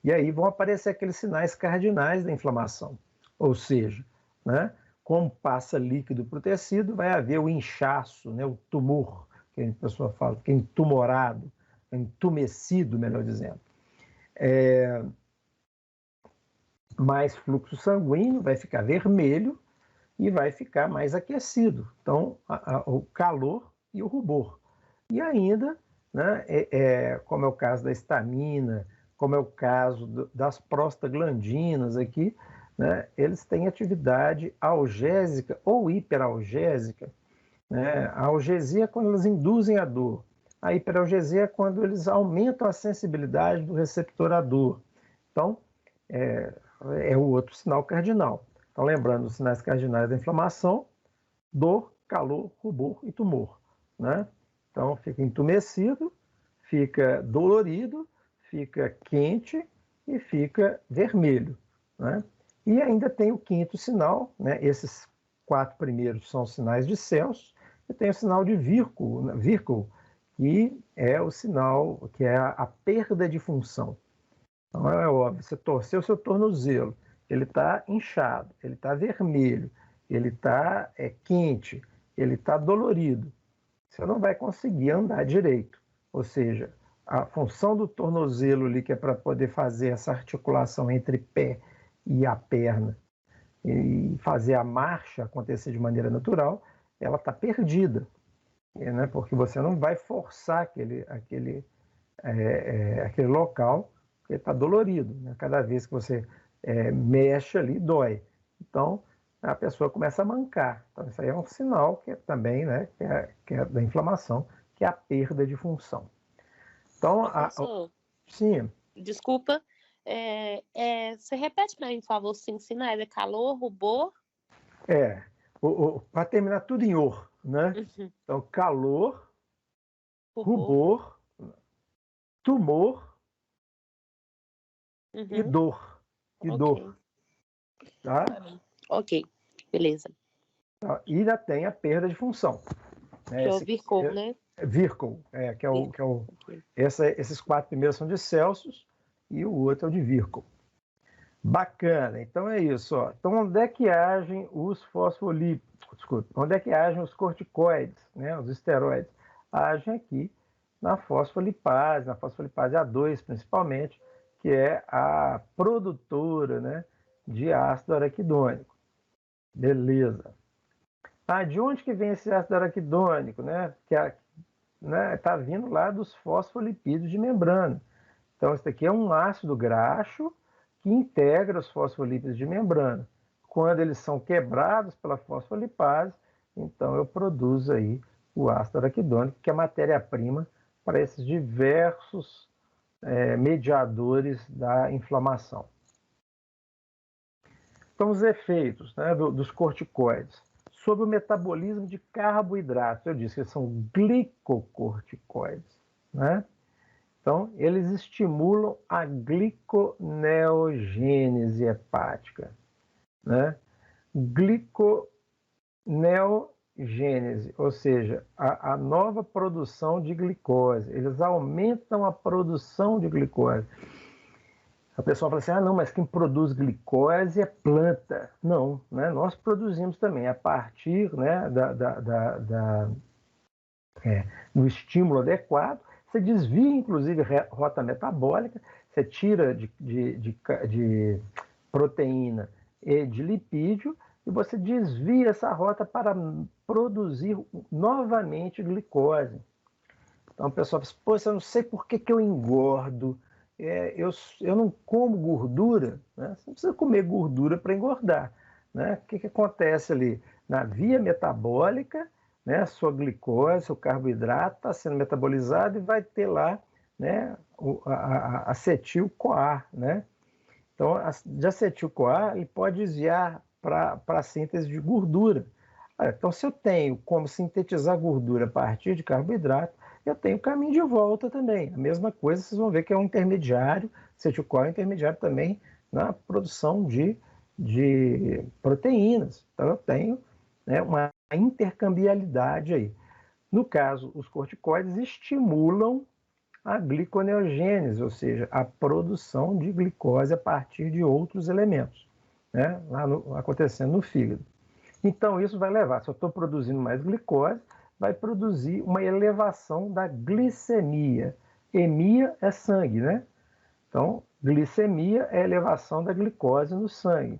e aí vão aparecer aqueles sinais cardinais da inflamação. Ou seja, né? Como passa líquido para o tecido, vai haver o inchaço, né? O tumor, que a pessoa fala, que é entumorado, entumecido, melhor dizendo. Mais fluxo sanguíneo, vai ficar vermelho e vai ficar mais aquecido. Então, o calor e o rubor. E ainda, né, como é o caso da histamina, como é o caso das prostaglandinas aqui, né, eles têm atividade algésica ou hiperalgésica. Né? A algesia é quando eles induzem a dor. A hiperalgesia é quando eles aumentam a sensibilidade do receptor à dor. Então, é o outro sinal cardinal. Então, lembrando os sinais cardinais da inflamação: dor, calor, rubor e tumor. Né? Então, fica entumecido, fica dolorido, fica quente e fica vermelho. Né? E ainda tem o quinto sinal, né? Esses 4 primeiros são sinais de Celso, e tem o sinal de Virchow, que é o sinal, que é a perda de função. Então, é óbvio, você torceu o seu tornozelo, ele está inchado, ele está vermelho, ele está quente, ele está dolorido. Você não vai conseguir andar direito. Ou seja, a função do tornozelo ali, que é para poder fazer essa articulação entre pé e a perna e fazer a marcha acontecer de maneira natural, ela está perdida, né? Porque você não vai forçar aquele local, porque está dolorido. Né? Cada vez que você mexe ali, dói. Então, a pessoa começa a mancar. Então, isso aí é um sinal que também, né, que é da inflamação, que é a perda de função. Então, sim. Desculpa, você repete para mim, por favor, os 5 sinais, calor, rubor? Para terminar tudo em or, né? Uhum. Então, calor, rubor, tumor e dor. Dor. Tá? Ok, beleza. E ainda tem a perda de função. Que é o Virchow, né? Virchow, esses 4 primeiros são de Celsius e o outro é o de Virchow. Bacana, então é isso. Ó. Então, onde é que agem os fosfolípidos? Desculpa, onde é que agem os corticoides, né? Os esteroides? Agem aqui na fosfolipase A2 principalmente, que é a produtora, né, de ácido araquidônico. Beleza. De onde que vem esse ácido araquidônico, né? Que está vindo lá dos fosfolipídios de membrana. Então, esse aqui é um ácido graxo que integra os fosfolípidos de membrana. Quando eles são quebrados pela fosfolipase, então eu produzo aí o ácido araquidônico, que é a matéria-prima para esses diversos mediadores da inflamação. Então, os efeitos, né, dos corticoides sobre o metabolismo de carboidratos. Eu disse que eles são glicocorticoides, né? Então, eles estimulam a gliconeogênese hepática, né? Gliconeogênese, ou seja, a nova produção de glicose. Eles aumentam a produção de glicose. A pessoa fala assim, não, mas quem produz glicose é planta. Não, né? Nós produzimos também a partir, né, do estímulo adequado. Você desvia, inclusive, rota metabólica, você tira de proteína e de lipídio e você desvia essa rota para produzir novamente glicose. Então a pessoa fala, eu não sei por que eu engordo, eu não como gordura, né? Você não precisa comer gordura para engordar, né? O que acontece ali? Na via metabólica, né, sua glicose, seu carboidrato está sendo metabolizado e vai ter lá, né, a acetil-CoA, né? Então, de acetil-CoA, ele pode desviar para a síntese de gordura. Então, se eu tenho como sintetizar gordura a partir de carboidrato, eu tenho caminho de volta também. A mesma coisa, vocês vão ver que é um intermediário, acetil-CoA é um intermediário também na produção de proteínas. Então, eu tenho, né, uma intercambiabilidade aí. No caso, os corticoides estimulam a gliconeogênese, ou seja, a produção de glicose a partir de outros elementos, né, acontecendo no fígado. Então, isso vai levar, se eu estou produzindo mais glicose, vai produzir uma elevação da glicemia. Emia é sangue, né? Então, glicemia é a elevação da glicose no sangue.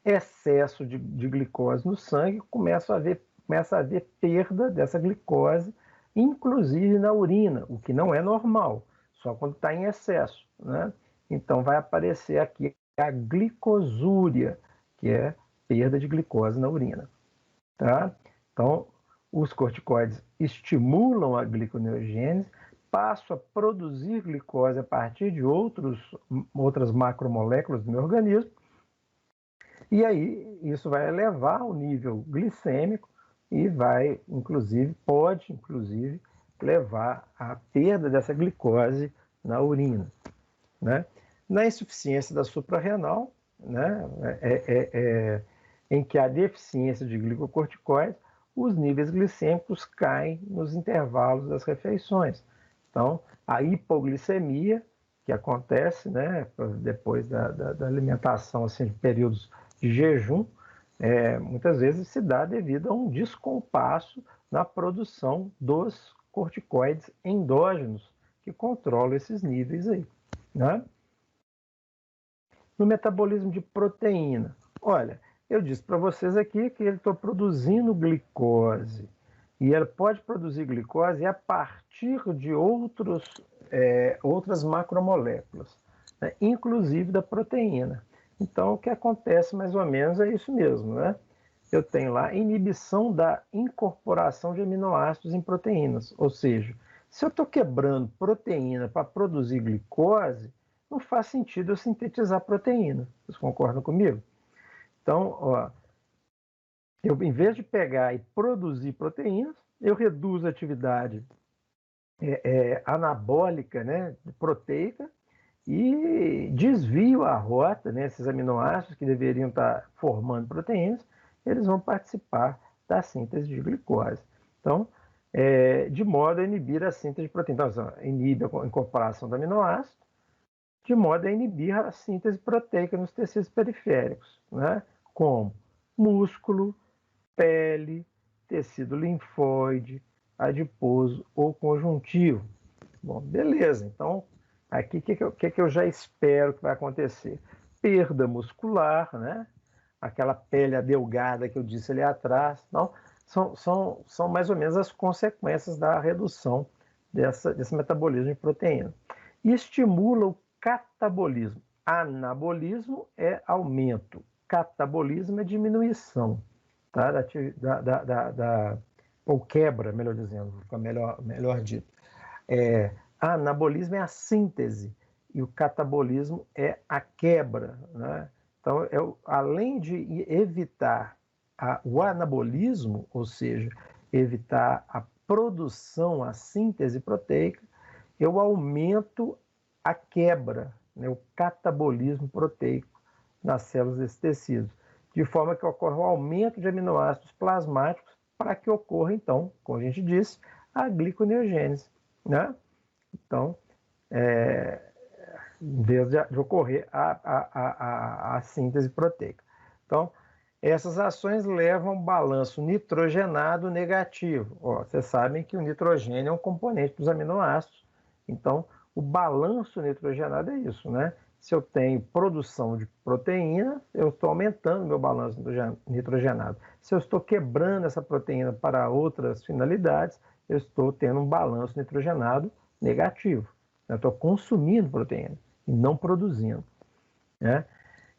Excesso de glicose no sangue, começa a haver perda dessa glicose, inclusive na urina, o que não é normal, só quando está em excesso, né? Então vai aparecer aqui a glicosúria, que é perda de glicose na urina, tá? Então, os corticoides estimulam a gliconeogênese, passam a produzir glicose a partir de outras macromoléculas do meu organismo, e aí isso vai elevar o nível glicêmico e pode inclusive levar à perda dessa glicose na urina, né? Na insuficiência da suprarrenal, né, em que há deficiência de glicocorticoides, os níveis glicêmicos caem nos intervalos das refeições. Então, a hipoglicemia, que acontece, né, depois da alimentação, assim, de períodos de jejum, muitas vezes se dá devido a um descompasso na produção dos corticoides endógenos, que controlam esses níveis aí, né? No metabolismo de proteína, olha, eu disse para vocês aqui que ele está produzindo glicose, e ele pode produzir glicose a partir de outras macromoléculas, né, inclusive da proteína. Então, o que acontece mais ou menos é isso mesmo, né? eu tenho lá inibição da incorporação de aminoácidos em proteínas. Ou seja, se eu estou quebrando proteína para produzir glicose, não faz sentido eu sintetizar proteína. Vocês concordam comigo? Então, ó, eu, em vez de pegar e produzir proteínas, eu reduzo a atividade anabólica, né, proteica, e desvio a rota, né, esses aminoácidos que deveriam estar formando proteínas, eles vão participar da síntese de glicose. Então, de modo a inibir a síntese de proteína. Então, inibe a incorporação do aminoácido, de modo a inibir a síntese proteica nos tecidos periféricos, né, como músculo, pele, tecido linfóide, adiposo ou conjuntivo. Bom, beleza. Então, aqui o que eu já espero que vai acontecer? Perda muscular, né? Aquela pele adelgada que eu disse ali atrás. Então, são mais ou menos as consequências da redução desse metabolismo de proteína. E estimula o catabolismo. Anabolismo é aumento, catabolismo é diminuição, tá? Ou quebra, melhor dizendo, fica melhor dito. Anabolismo é a síntese e o catabolismo é a quebra, né? Então, além de evitar o anabolismo, ou seja, evitar a produção, a síntese proteica, eu aumento a quebra, né, o catabolismo proteico nas células desse tecido, de forma que ocorre o aumento de aminoácidos plasmáticos para que ocorra, então, como a gente disse, a gliconeogênese, né? Então, em vez de ocorrer a síntese proteica. Então, essas ações levam a um balanço nitrogenado negativo. Vocês sabem que o nitrogênio é um componente dos aminoácidos. Então, o balanço nitrogenado é isso, né? Se eu tenho produção de proteína, eu estou aumentando meu balanço nitrogenado. Se eu estou quebrando essa proteína para outras finalidades, eu estou tendo um balanço nitrogenado negativo. Eu estou consumindo proteína e não produzindo, né?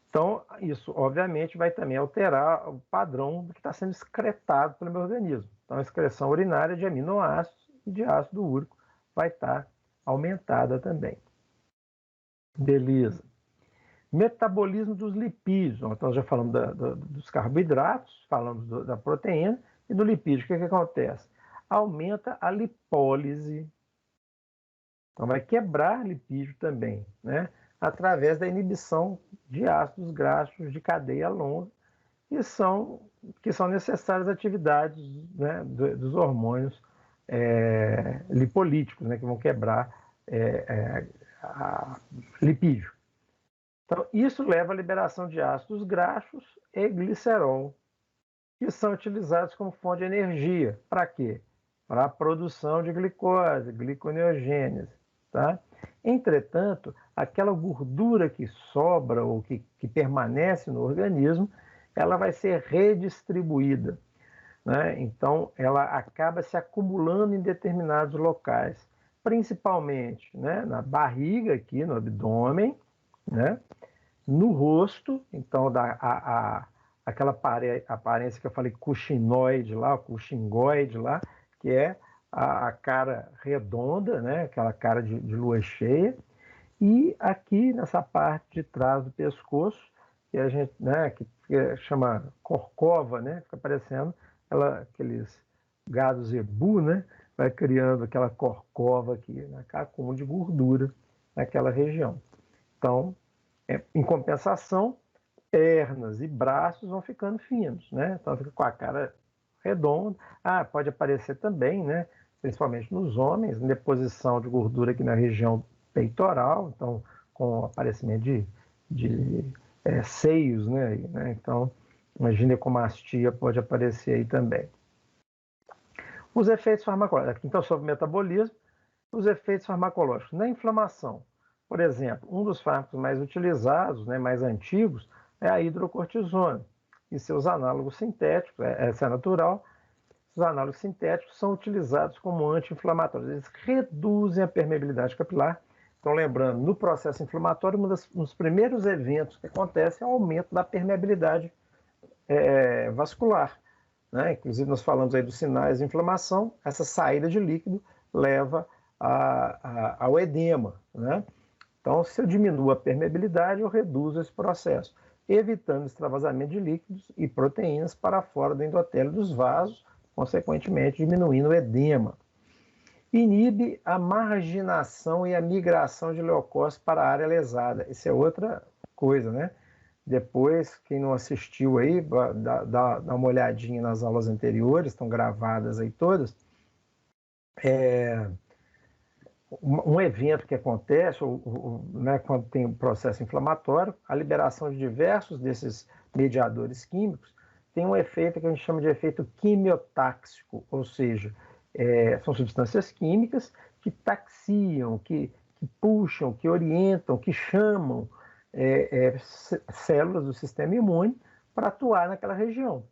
Então, isso, obviamente, vai também alterar o padrão que está sendo excretado pelo meu organismo. Então, a excreção urinária de aminoácidos e de ácido úrico vai estar aumentada também. Beleza. Metabolismo dos lipídios. Então, já falamos dos carboidratos, falamos da proteína e do lipídio. O que acontece? Aumenta a lipólise. Então, vai quebrar lipídio também, né? Através da inibição de ácidos graxos de cadeia longa, que são necessárias atividades, né, dos hormônios lipolíticos, né, que vão quebrar lipídio. Então, isso leva à liberação de ácidos graxos e glicerol, que são utilizados como fonte de energia. Para quê? Para a produção de glicose, gliconeogênese. Tá? Entretanto, aquela gordura que sobra ou que permanece no organismo, ela vai ser redistribuída, né? Então, ela acaba se acumulando em determinados locais, principalmente, né, na barriga, aqui no abdômen, né, no rosto, então aquela aparência que eu falei, cuxinoide lá, cuxingoide lá, que é a cara redonda, né, aquela cara de lua cheia, e aqui nessa parte de trás do pescoço, que a gente, né, que chama corcova, né, fica parecendo aqueles gados zebu, né, vai criando aquela corcova aqui, né, acúmulo de gordura naquela região. Então, em compensação, pernas e braços vão ficando finos, né? Então fica com a cara redonda. Pode aparecer também, né, principalmente nos homens, deposição de gordura aqui na região peitoral, então com aparecimento de seios, né? Então, uma ginecomastia pode aparecer aí também. Os efeitos farmacológicos. Então, sobre o metabolismo, os efeitos farmacológicos na inflamação. Por exemplo, um dos fármacos mais utilizados, né, mais antigos, é a hidrocortisona e seus análogos sintéticos, essa é natural. Os análogos sintéticos são utilizados como anti-inflamatórios. Eles reduzem a permeabilidade capilar. Então, lembrando, no processo inflamatório, um dos primeiros eventos que acontece é o aumento da permeabilidade vascular, né? Inclusive, nós falamos aí dos sinais de inflamação, essa saída de líquido leva ao edema, né? Então, se eu diminuo a permeabilidade, eu reduzo esse processo, evitando extravasamento de líquidos e proteínas para fora do endotélio dos vasos, consequentemente diminuindo o edema. Inibe a marginação e a migração de leucócitos para a área lesada. Isso é outra coisa, né? Depois, quem não assistiu aí, dá uma olhadinha nas aulas anteriores, estão gravadas aí todas. Um evento que acontece, né, quando tem um processo inflamatório, a liberação de diversos desses mediadores químicos tem um efeito que a gente chama de efeito quimiotáxico, ou seja, são substâncias químicas que taxiam, que puxam, que orientam, que chamam células do sistema imune para atuar naquela região.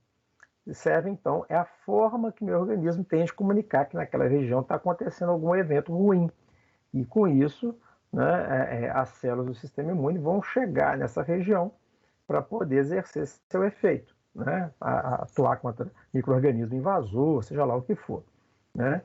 Serve, então, é a forma que meu organismo tem de comunicar que naquela região está acontecendo algum evento ruim. E com isso, né, as células do sistema imune vão chegar nessa região para poder exercer seu efeito, né, atuar contra micro-organismo invasor, seja lá o que for, né.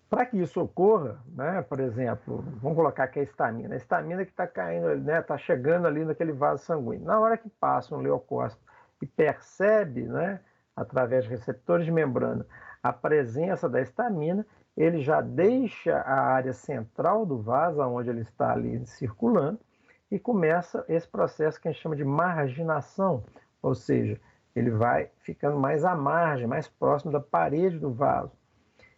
Para que isso ocorra, né, por exemplo, vamos colocar aqui a estamina que está caindo, né, está chegando ali naquele vaso sanguíneo. Na hora que passa um leucócito e percebe, né, através de receptores de membrana, a presença da estamina, ele já deixa a área central do vaso, onde ele está ali circulando, e começa esse processo que a gente chama de marginação, ou seja, ele vai ficando mais à margem, mais próximo da parede do vaso.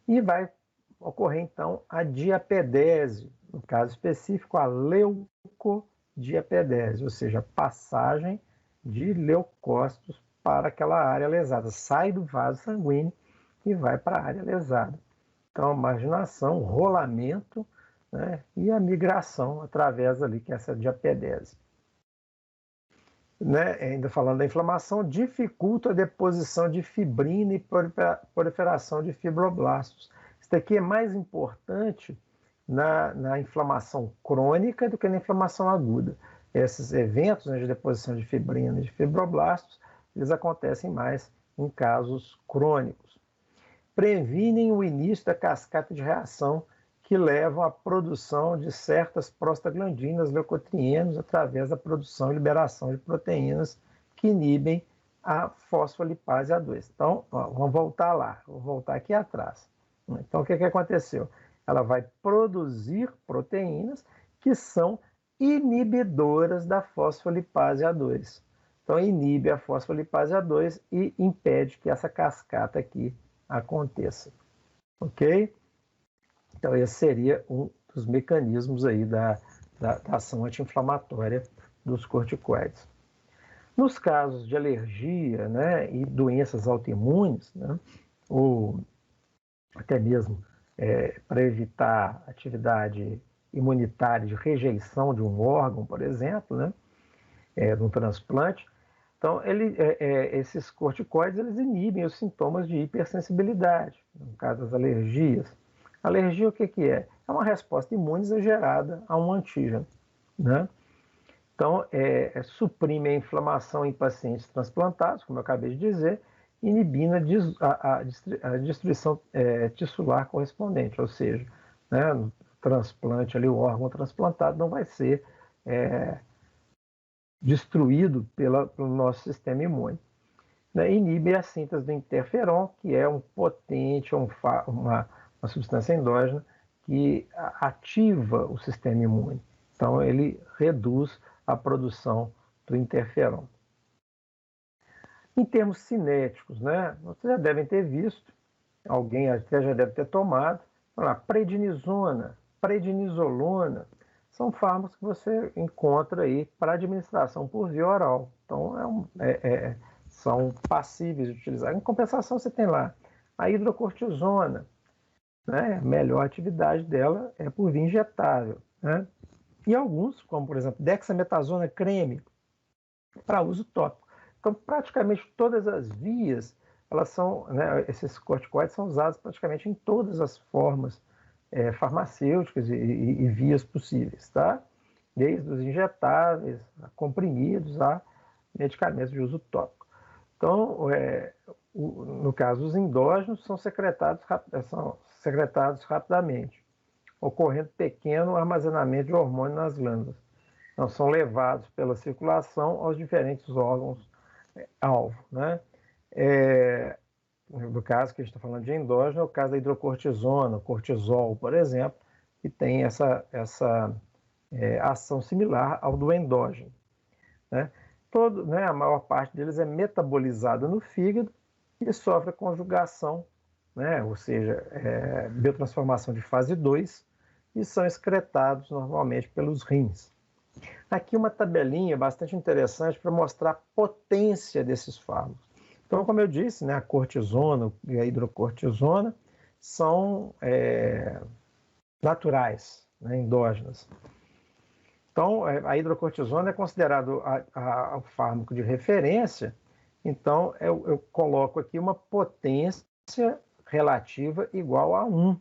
E vai ocorrer, então, a diapedese, no caso específico, a leucodiapedese, ou seja, passagem de leucócitos para aquela área lesada. Sai do vaso sanguíneo e vai para a área lesada. Então, a marginação, rolamento, né, e a migração através ali, que é essa diapedese. Né, ainda falando da inflamação, dificulta a deposição de fibrina e proliferação de fibroblastos. Isso daqui é mais importante na inflamação crônica do que na inflamação aguda. Esses eventos, né, de deposição de fibrina e de fibroblastos, eles acontecem mais em casos crônicos. Previnem o início da cascata de reação que levam à produção de certas prostaglandinas, leucotrienos, através da produção e liberação de proteínas que inibem a fosfolipase A2. Então, vamos voltar lá, vou voltar aqui atrás. Então, o que aconteceu? Ela vai produzir proteínas que são inibidoras da fosfolipase A2. Então, inibe a fosfolipase A2 e impede que essa cascata aqui aconteça. Ok? Então, esse seria um dos mecanismos aí da ação anti-inflamatória dos corticoides. Nos casos de alergia, né, e doenças autoimunes, né, ou até mesmo para evitar atividade imunitária de rejeição de um órgão, por exemplo, né, no transplante, então, esses corticoides eles inibem os sintomas de hipersensibilidade, no caso das alergias. Alergia, o que é? É uma resposta imune gerada a um antígeno, né? Então, suprime a inflamação em pacientes transplantados, como eu acabei de dizer, inibindo a destruição tissular correspondente, ou seja, né, no transplante, ali, o órgão transplantado não vai ser destruído pelo nosso sistema imune. Né? Inibe a síntese do interferon, que é um potente, uma substância endógena que ativa o sistema imune. Então, ele reduz a produção do interferon. Em termos cinéticos, né? Vocês já devem ter visto, alguém até já deve ter tomado, prednisona, prednisolona, são fármacos que você encontra aí para administração por via oral. Então, são passíveis de utilizar. Em compensação, você tem lá a hidrocortisona, né? A melhor atividade dela é por via injetável, né? E alguns, como por exemplo, dexametasona creme, para uso tópico. Então, praticamente todas as vias, elas são, né, esses corticoides são usados praticamente em todas as formas farmacêuticas e vias possíveis, tá? Desde os injetáveis, a comprimidos, a medicamentos de uso tópico. Então, no caso, os endógenos são secretados rapidamente, ocorrendo pequeno armazenamento de hormônio nas glândulas. Então, são levados pela circulação aos diferentes órgãos-alvo, né? No caso que a gente está falando de endógeno, é o caso da hidrocortisona, cortisol, por exemplo, que tem essa ação similar ao do endógeno, né? A maior parte deles é metabolizada no fígado e sofre a conjugação, né? Ou seja, biotransformação de fase 2, e são excretados normalmente pelos rins. Aqui uma tabelinha bastante interessante para mostrar a potência desses fármacos. Então, como eu disse, né, a cortisona e a hidrocortisona são naturais, né, endógenas. Então, a hidrocortisona é considerado o fármaco de referência. Então, eu coloco aqui uma potência relativa igual a 1.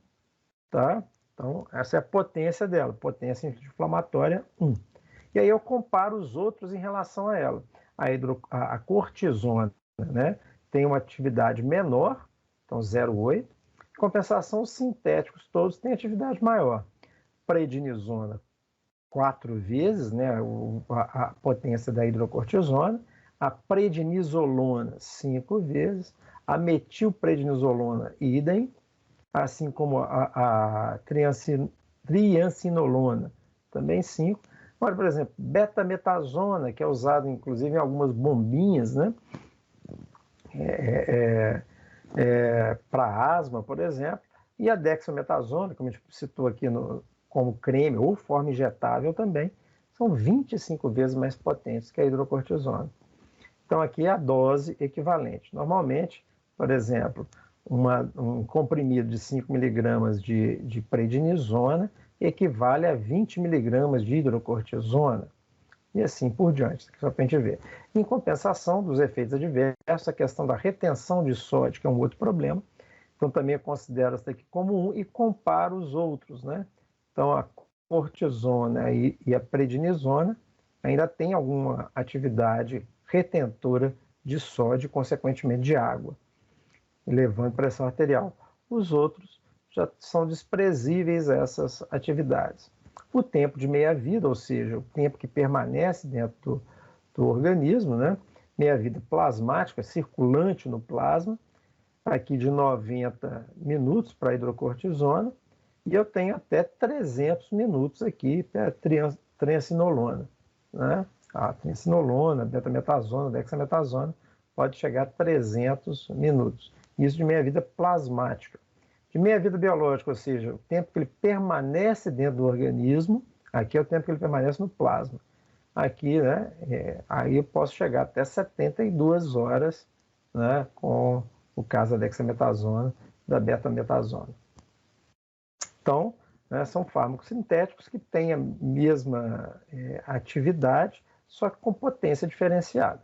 Tá? Então, essa é a potência dela, potência inflamatória 1. E aí eu comparo os outros em relação a ela. A cortisona, né, tem uma atividade menor, então 0,8. Em compensação, os sintéticos todos têm atividade maior. Prednisona, 4 vezes, né, a potência da hidrocortisona. A prednisolona, 5 vezes. A metilprednisolona, idem. Assim como a triancinolona, também 5. Agora, por exemplo, betametasona, que é usado inclusive em algumas bombinhas, né? Para asma, por exemplo, e a dexametasona, como a gente citou aqui como creme ou forma injetável também, são 25 vezes mais potentes que a hidrocortisona. Então, aqui é a dose equivalente. Normalmente, por exemplo, um comprimido de 5 miligramas de prednisona equivale a 20 miligramas de hidrocortisona, e assim por diante, só para a gente ver. Em compensação dos efeitos adversos, a questão da retenção de sódio, que é um outro problema, então também eu considero isso aqui como 1 e comparo os outros, né? Então, a cortisona e a prednisona ainda tem alguma atividade retentora de sódio, consequentemente de água, elevando pressão arterial. Os outros já são desprezíveis a essas atividades. O tempo de meia-vida, ou seja, o tempo que permanece dentro do organismo, né? Meia-vida plasmática, circulante no plasma, aqui de 90 minutos para a hidrocortisona, e eu tenho até 300 minutos aqui para a triancinolona, né? A triancinolona, betametasona, dexametasona, pode chegar a 300 minutos. Isso de meia-vida plasmática. De meia-vida biológica, ou seja, o tempo que ele permanece dentro do organismo, aqui é o tempo que ele permanece no plasma. Aqui, né, aí eu posso chegar até 72 horas, né, com o caso da dexametasona, da betametasona. Então, né, são fármacos sintéticos que têm a mesma atividade, só que com potência diferenciada.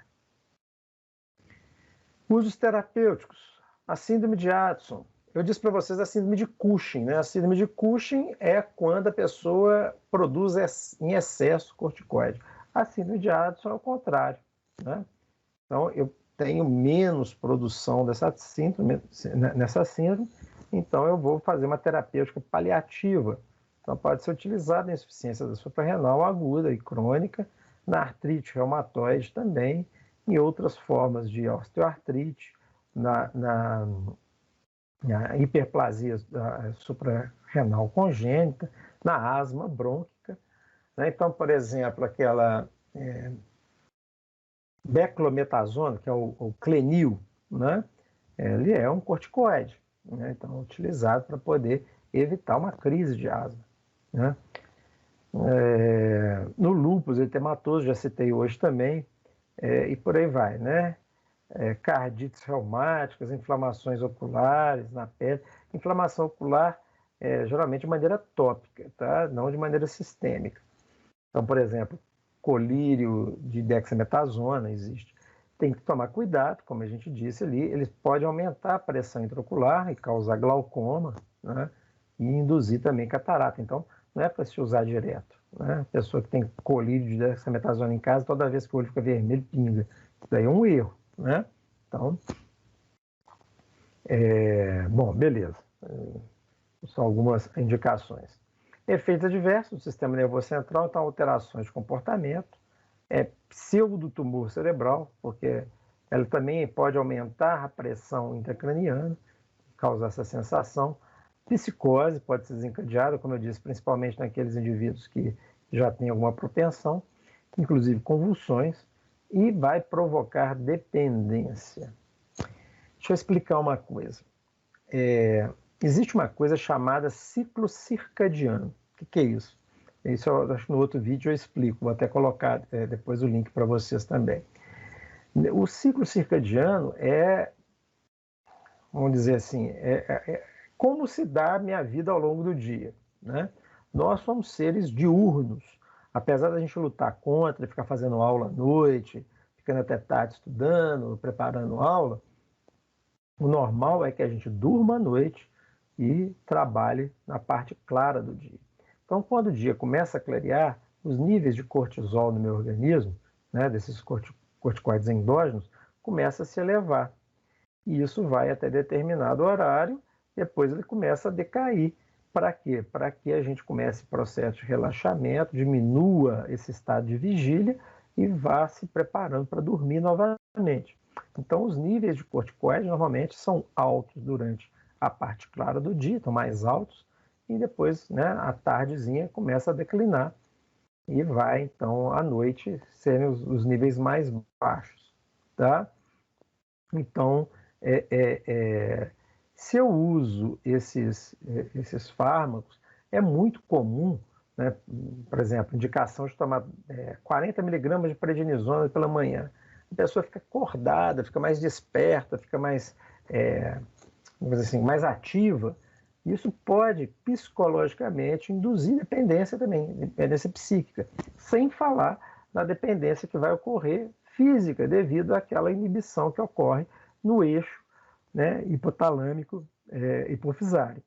Usos terapêuticos. A síndrome de Addison. Eu disse para vocês a síndrome de Cushing, né? A síndrome de Cushing é quando a pessoa produz em excesso corticoide. A síndrome de Addison é o contrário, né? Então, eu tenho menos produção nessa síndrome, então eu vou fazer uma terapêutica paliativa. Então, pode ser utilizada em insuficiência da suprarrenal aguda e crônica, na artrite reumatoide também, em outras formas de osteoartrite, na hiperplasia suprarrenal congênita, na asma brônquica, né? Então, por exemplo, aquela beclometasona, que é o Clenil, né? Ele é um corticoide, né? Então, utilizado para poder evitar uma crise de asma, né? No lúpus eritematoso, já citei hoje também, e por aí vai, né? Cardites reumáticas, inflamações oculares na pele. Inflamação ocular, geralmente de maneira tópica, tá? Não de maneira sistêmica. Então, por exemplo, colírio de dexametasona existe. Tem que tomar cuidado, como a gente disse ali, eles podem aumentar a pressão intraocular e causar glaucoma, né? E induzir também catarata. Então, não é para se usar direto, né? A pessoa que tem colírio de dexametasona em casa, toda vez que o olho fica vermelho, pinga. Isso daí é um erro, né? Então, bom, beleza. São algumas indicações. Efeitos adversos do sistema nervoso central, então alterações de comportamento, pseudotumor cerebral, porque ela também pode aumentar a pressão intracraniana, causar essa sensação. Psicose pode ser desencadeada, como eu disse, principalmente naqueles indivíduos que já têm alguma propensão, inclusive convulsões, e vai provocar dependência. Deixa eu explicar uma coisa. Existe uma coisa chamada ciclo circadiano. O que é isso? Isso eu acho que no outro vídeo eu explico, vou até colocar depois o link para vocês também. O ciclo circadiano vamos dizer assim, como se dá a minha vida ao longo do dia, né? Nós somos seres diurnos, apesar da gente lutar contra, ficar fazendo aula à noite, ficando até tarde estudando, preparando aula, o normal é que a gente durma à noite e trabalhe na parte clara do dia. Então, quando o dia começa a clarear, os níveis de cortisol no meu organismo, né, desses corticoides endógenos, começam a se elevar. E isso vai até determinado horário, depois ele começa a decair. Para quê? Para que a gente comece o processo de relaxamento, diminua esse estado de vigília e vá se preparando para dormir novamente. Então, os níveis de corticoides normalmente são altos durante a parte clara do dia, estão mais altos, e depois, né, à tardezinha começa a declinar e vai, então, à noite serem os níveis mais baixos, tá? Então, se eu uso esses fármacos, é muito comum, né, por exemplo, indicação de tomar 40 miligramas de prednisona pela manhã. A pessoa fica acordada, fica mais desperta, fica mais, vamos dizer assim, mais ativa. Isso pode, psicologicamente, induzir dependência também, dependência psíquica, sem falar na dependência que vai ocorrer física, devido àquela inibição que ocorre no eixo, né, hipotalâmico hipofisário.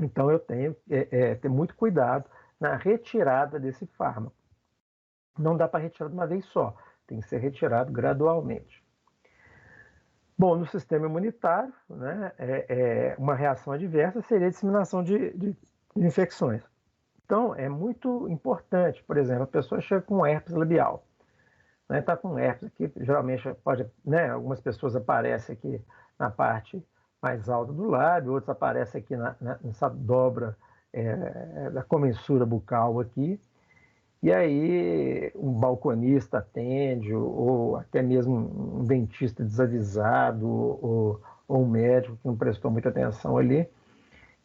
Então, eu tenho que ter muito cuidado na retirada desse fármaco. Não dá para retirar de uma vez só, tem que ser retirado gradualmente. Bom, no sistema imunitário, né, uma reação adversa seria a disseminação de infecções. Então, é muito importante, por exemplo, a pessoa chega com herpes labial, né, está com herpes aqui, geralmente pode, né, algumas pessoas aparecem aqui na parte mais alta do lábio, outros aparecem aqui nessa dobra da comensura bucal aqui, e aí um balconista atende, ou até mesmo um dentista desavisado, ou um médico que não prestou muita atenção ali,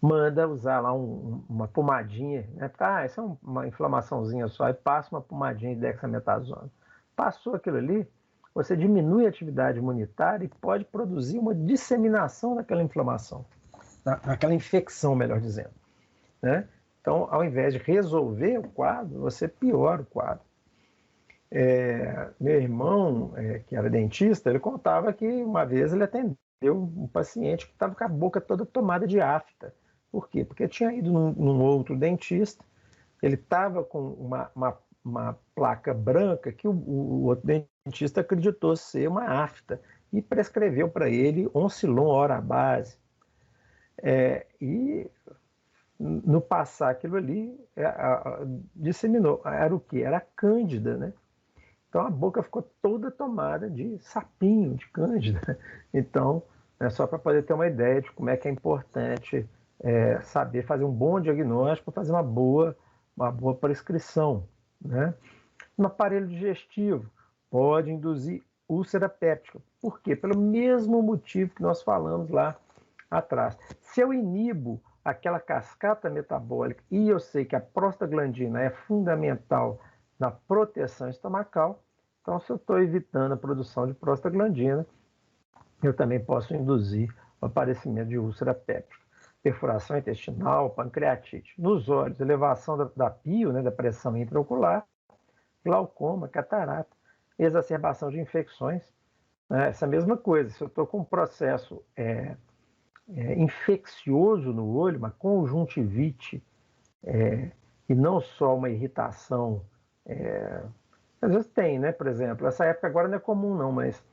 manda usar lá uma pomadinha, né? Isso é uma inflamaçãozinha só, e passa uma pomadinha de dexametasona. Passou aquilo ali, você diminui a atividade imunitária e pode produzir uma disseminação daquela inflamação, daquela infecção, melhor dizendo, né? Então, ao invés de resolver o quadro, você piora o quadro. Meu irmão, que era dentista, ele contava que uma vez ele atendeu um paciente que estava com a boca toda tomada de afta. Por quê? Porque tinha ido num outro dentista, ele estava com uma placa branca que o outro dentista acreditou ser uma afta e prescreveu para ele Oncilon hora base. E no passar aquilo ali, disseminou. Era o quê? Era a cândida, né? Então a boca ficou toda tomada de sapinho, de cândida. Então, só para poder ter uma ideia de como é que é importante saber fazer um bom diagnóstico para fazer uma boa prescrição, né? No aparelho digestivo, pode induzir úlcera péptica. Por quê? Pelo mesmo motivo que nós falamos lá atrás. Se eu inibo aquela cascata metabólica, e eu sei que a prostaglandina é fundamental na proteção estomacal, então se eu estou evitando a produção de prostaglandina, eu também posso induzir o aparecimento de úlcera péptica, perfuração intestinal, pancreatite. Nos olhos, elevação da PIO, né, da pressão intraocular, glaucoma, catarata, exacerbação de infecções, né, essa mesma coisa. Se eu estou com um processo infeccioso no olho, uma conjuntivite, e não só uma irritação, às vezes tem, né? Por exemplo, essa época agora não é comum não, mas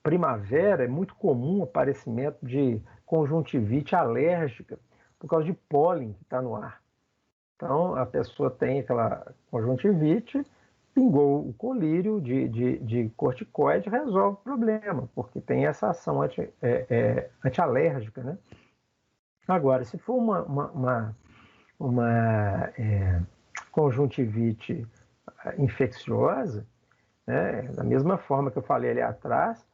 primavera é muito comum o aparecimento de conjuntivite alérgica por causa de pólen que está no ar. Então, a pessoa tem aquela conjuntivite, pingou o colírio de corticoide, resolve o problema, porque tem essa ação antialérgica, né? Agora, se for uma conjuntivite infecciosa, né, da mesma forma que eu falei ali atrás,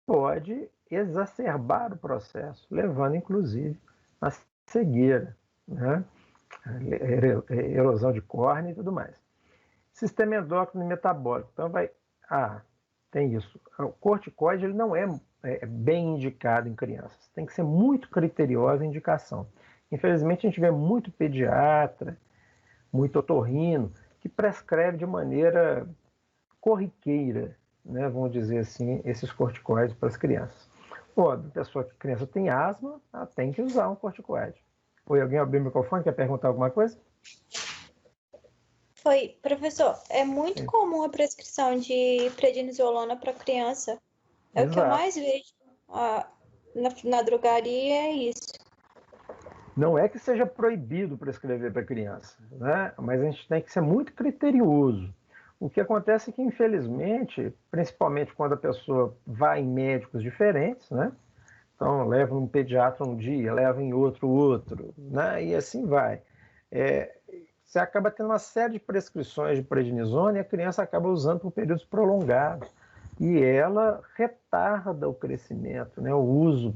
pode exacerbar o processo, levando inclusive à cegueira, né? Erosão de córnea e tudo mais. Sistema endócrino e metabólico. Então tem isso. O corticoide ele não é bem indicado em crianças. Tem que ser muito criteriosa a indicação. Infelizmente a gente vê muito pediatra, muito otorrino, que prescreve de maneira corriqueira, né, vamos dizer assim, esses corticoides para as crianças. A criança tem asma, ela tem que usar um corticoide. Alguém abriu o microfone, quer perguntar alguma coisa? Foi, professor, é muito comum a prescrição de prednisolona para criança. É Exato. O que eu mais vejo na drogaria, é isso. Não é que seja proibido prescrever para criança, né? Mas a gente tem que ser muito criterioso. O que acontece é que, infelizmente, principalmente quando a pessoa vai em médicos diferentes, né? Então, leva um pediatra um dia, leva em outro, né? E assim vai. Você acaba tendo uma série de prescrições de prednisona e a criança acaba usando por períodos prolongados. E ela retarda o crescimento, né? O uso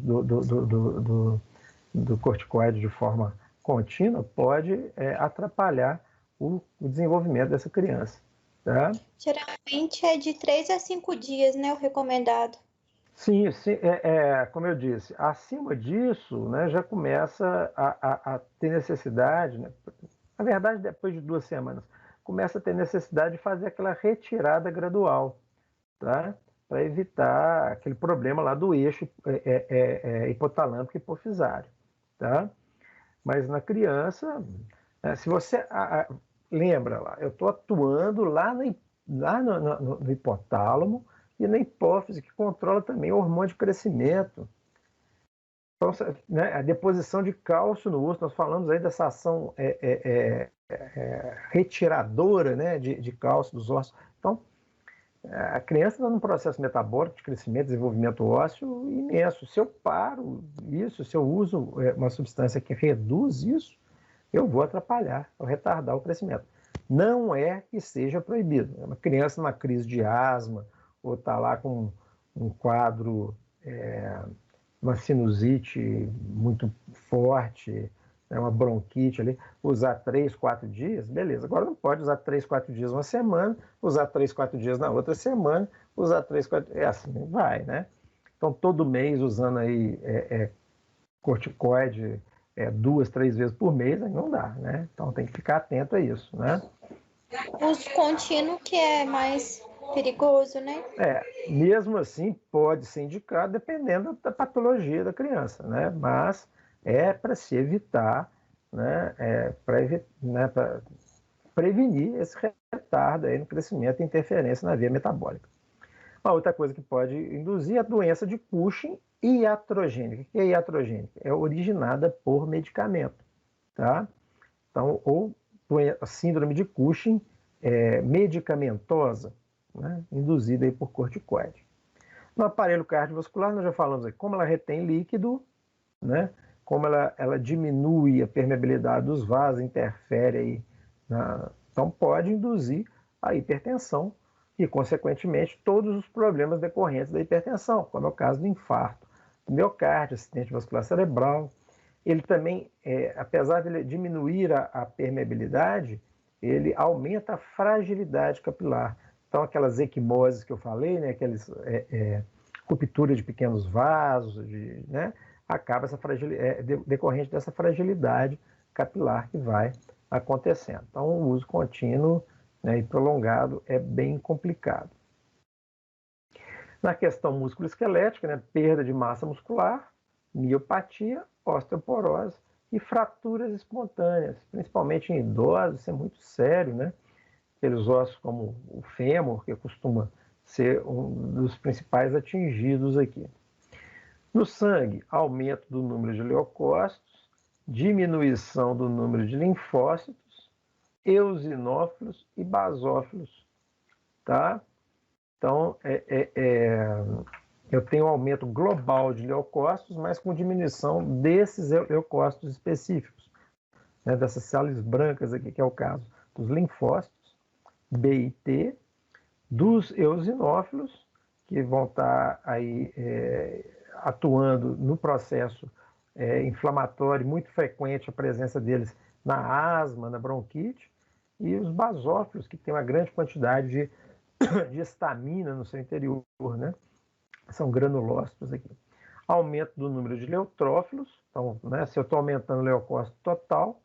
do corticoide de forma contínua pode atrapalhar o desenvolvimento dessa criança. Tá? Geralmente é de 3 a 5 dias, né? O recomendado. Sim, como eu disse, acima disso, né, já começa a ter necessidade, né? Na verdade, depois de 2 semanas, começa a ter necessidade de fazer aquela retirada gradual, tá? Para evitar aquele problema lá do eixo hipotalâmico hipofisário. Tá? Mas na criança, se você lembra lá, eu estou atuando lá no hipotálamo e na hipófise, que controla também o hormônio de crescimento. Então, né, a deposição de cálcio no osso, nós falamos aí dessa ação retiradora, né, de cálcio dos ossos. Então, a criança está num processo metabólico de crescimento, desenvolvimento ósseo imenso. Se eu paro isso, se eu uso uma substância que reduz isso, eu vou atrapalhar, vou retardar o crescimento. Não é que seja proibido. Uma criança numa crise de asma, ou está lá com um quadro, uma sinusite muito forte, uma bronquite ali, usar 3, 4 dias, beleza. Agora não pode usar 3, 4 dias uma semana, usar 3, 4 dias na outra semana, usar 3, 4... assim vai, né? Então, todo mês usando aí corticoide 2, 3 vezes por mês, aí não dá, né? Então, tem que ficar atento a isso, né? Uso contínuo que é mais perigoso, né? Mesmo assim, pode ser indicado dependendo da patologia da criança, né? Mas para se evitar, né, para prevenir esse retardo aí no crescimento e interferência na via metabólica. Uma outra coisa que pode induzir é a doença de Cushing iatrogênica. O que é iatrogênica? É originada por medicamento, tá? Então, ou a síndrome de Cushing medicamentosa, né, induzida aí por corticoide. No aparelho cardiovascular, nós já falamos aí como ela retém líquido, né? Como ela diminui a permeabilidade dos vasos, interfere aí, então pode induzir a hipertensão e, consequentemente, todos os problemas decorrentes da hipertensão, como é o caso do infarto do miocárdio, acidente vascular cerebral. Ele também, apesar de ele diminuir a permeabilidade, ele aumenta a fragilidade capilar. Então, aquelas equimoses que eu falei, né, aquelas rupturas de pequenos vasos, né, acaba decorrente dessa fragilidade capilar que vai acontecendo. Então, o uso contínuo, né, e prolongado é bem complicado. Na questão músculo-esquelética, né, perda de massa muscular, miopatia, osteoporose e fraturas espontâneas, principalmente em idosos, isso é muito sério, né? Aqueles ossos como o fêmur, que costuma ser um dos principais atingidos aqui. No sangue, aumento do número de leucócitos, diminuição do número de linfócitos, eosinófilos e basófilos, tá? Então, eu tenho um aumento global de leucócitos, mas com diminuição desses leucócitos específicos, né, dessas células brancas aqui, que é o caso dos linfócitos, B e T, dos eosinófilos, que vão estar aí atuando no processo inflamatório, muito frequente a presença deles na asma, na bronquite, e os basófilos, que tem uma grande quantidade de histamina no seu interior, né? São granulócitos aqui. Aumento do número de neutrófilos, então, né, se eu estou aumentando o leucócito total,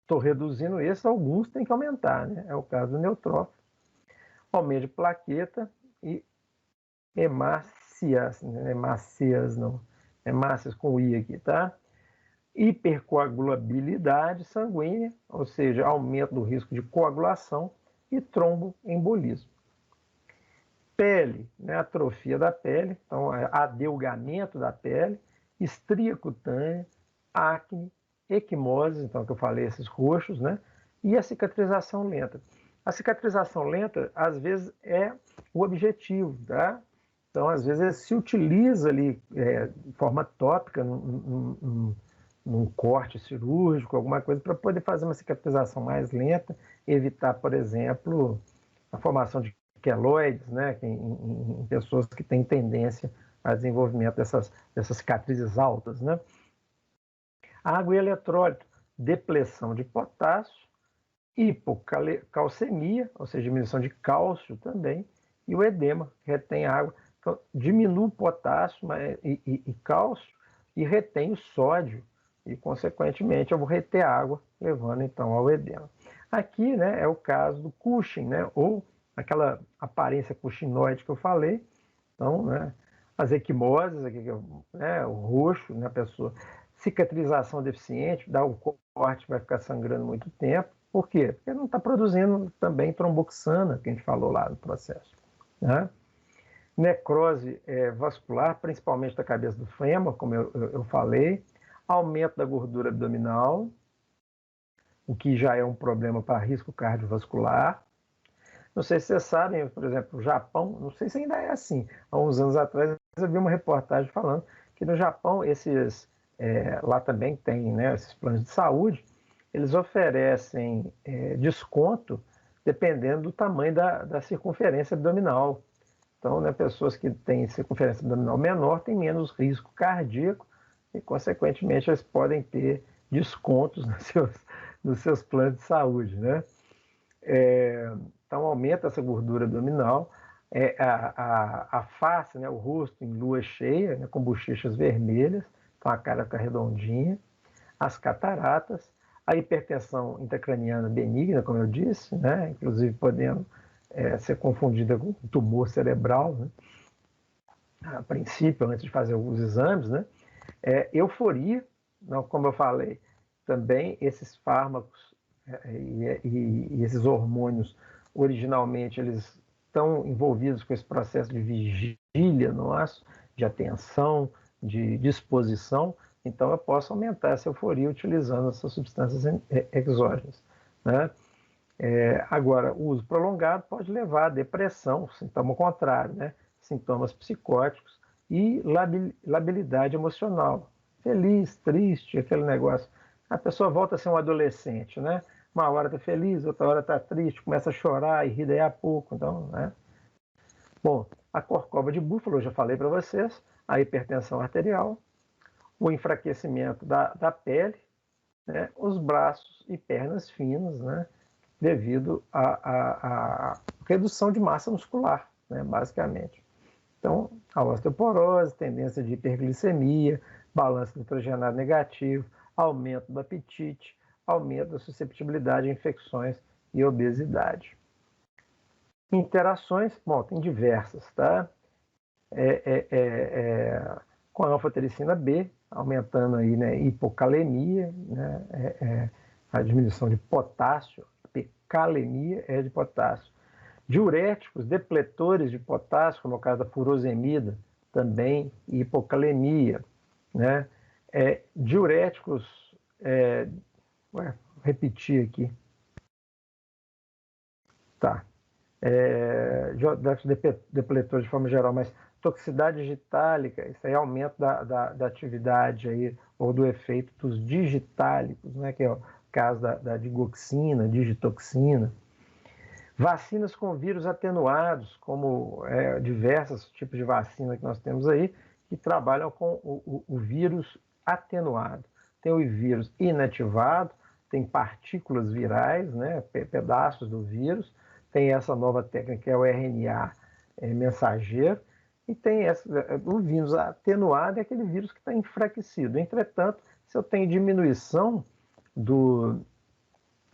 estou reduzindo esse, alguns tem que aumentar, né? É o caso do neutrófilo. Aumento de plaqueta e hemácias, não é hemácias não, hemácias com I aqui, tá? Hipercoagulabilidade sanguínea, ou seja, aumento do risco de coagulação e tromboembolismo. Pele, né, atrofia da pele, então adelgamento da pele, estria cutânea, acne, equimose, então que eu falei, esses roxos, né, e a cicatrização lenta. A cicatrização lenta, às vezes, é o objetivo, tá? Então, às vezes, se utiliza ali de forma tópica, num corte cirúrgico, alguma coisa, para poder fazer uma cicatrização mais lenta, evitar, por exemplo, a formação de queloides, né, em pessoas que têm tendência a desenvolvimento dessas cicatrizes altas, né? Água e eletrólito, depleção de potássio, hipocalcemia, ou seja, diminuição de cálcio também, e o edema, que retém água. Então, diminui o potássio e cálcio e retém o sódio, e, consequentemente, eu vou reter água, levando, então, ao edema. Aqui, né, é o caso do Cushing, né, ou aquela aparência cushinoide que eu falei. Então, né, as equimoses, aqui, né, o roxo, né, a pessoa, cicatrização deficiente, dá um corte, vai ficar sangrando muito tempo. Por quê? Porque não está produzindo também tromboxana, que a gente falou lá no processo, né? Necrose vascular, principalmente da cabeça do fêmur, como eu falei, aumento da gordura abdominal, o que já é um problema para risco cardiovascular. Não sei se vocês sabem, por exemplo, o Japão, não sei se ainda é assim. Há uns anos atrás eu vi uma reportagem falando que no Japão, lá também tem, né, esses planos de saúde, eles oferecem desconto dependendo do tamanho da circunferência abdominal. Então, né, pessoas que têm circunferência abdominal menor têm menos risco cardíaco e, consequentemente, eles podem ter descontos nos seus planos de saúde, né? Então, aumenta essa gordura abdominal, a face, né, o rosto em lua cheia, né, com bochechas vermelhas, então a cara fica redondinha, as cataratas, a hipertensão intracraniana benigna, como eu disse, né, inclusive podendo ser confundida com tumor cerebral, né, a princípio, antes de fazer alguns exames, né, euforia, não, como eu falei, também esses fármacos e esses hormônios, originalmente, eles estão envolvidos com esse processo de vigília nosso, de atenção, de disposição, então eu posso aumentar essa euforia utilizando essas substâncias exógenas, né? Agora, o uso prolongado pode levar a depressão, sintoma contrário, né? Sintomas psicóticos e labilidade emocional. Feliz, triste, aquele negócio. A pessoa volta a ser um adolescente, né? Uma hora está feliz, outra hora está triste, começa a chorar e rir daí a pouco. Então, né? Bom, a corcova de búfalo, eu já falei para vocês, a hipertensão arterial, o enfraquecimento da pele, né? Os braços e pernas finos, né? Devido à redução de massa muscular, né? Basicamente. Então, a osteoporose, tendência de hiperglicemia, balanço nitrogenado negativo, aumento do apetite, aumento da susceptibilidade a infecções e obesidade. Interações, bom, tem diversas, tá? Com a anfotericina B, aumentando aí, né, hipocalemia, né, a diminuição de potássio, calemia é de potássio. Diuréticos, depletores de potássio, como é o caso da furosemida, também, e hipocalemia, né? Diuréticos, vou repetir aqui. Tá. Depletores de forma geral, mas toxicidade digitálica, isso aí é aumento da atividade aí, ou do efeito dos digitálicos, né? Que é o caso da digoxina, digitoxina. Vacinas com vírus atenuados, como diversos tipos de vacina que nós temos aí, que trabalham com o vírus atenuado. Tem o vírus inativado, tem partículas virais, né, pedaços do vírus, tem essa nova técnica que é o RNA mensageiro, e tem o vírus atenuado, é aquele vírus que está enfraquecido. Entretanto, se eu tenho diminuição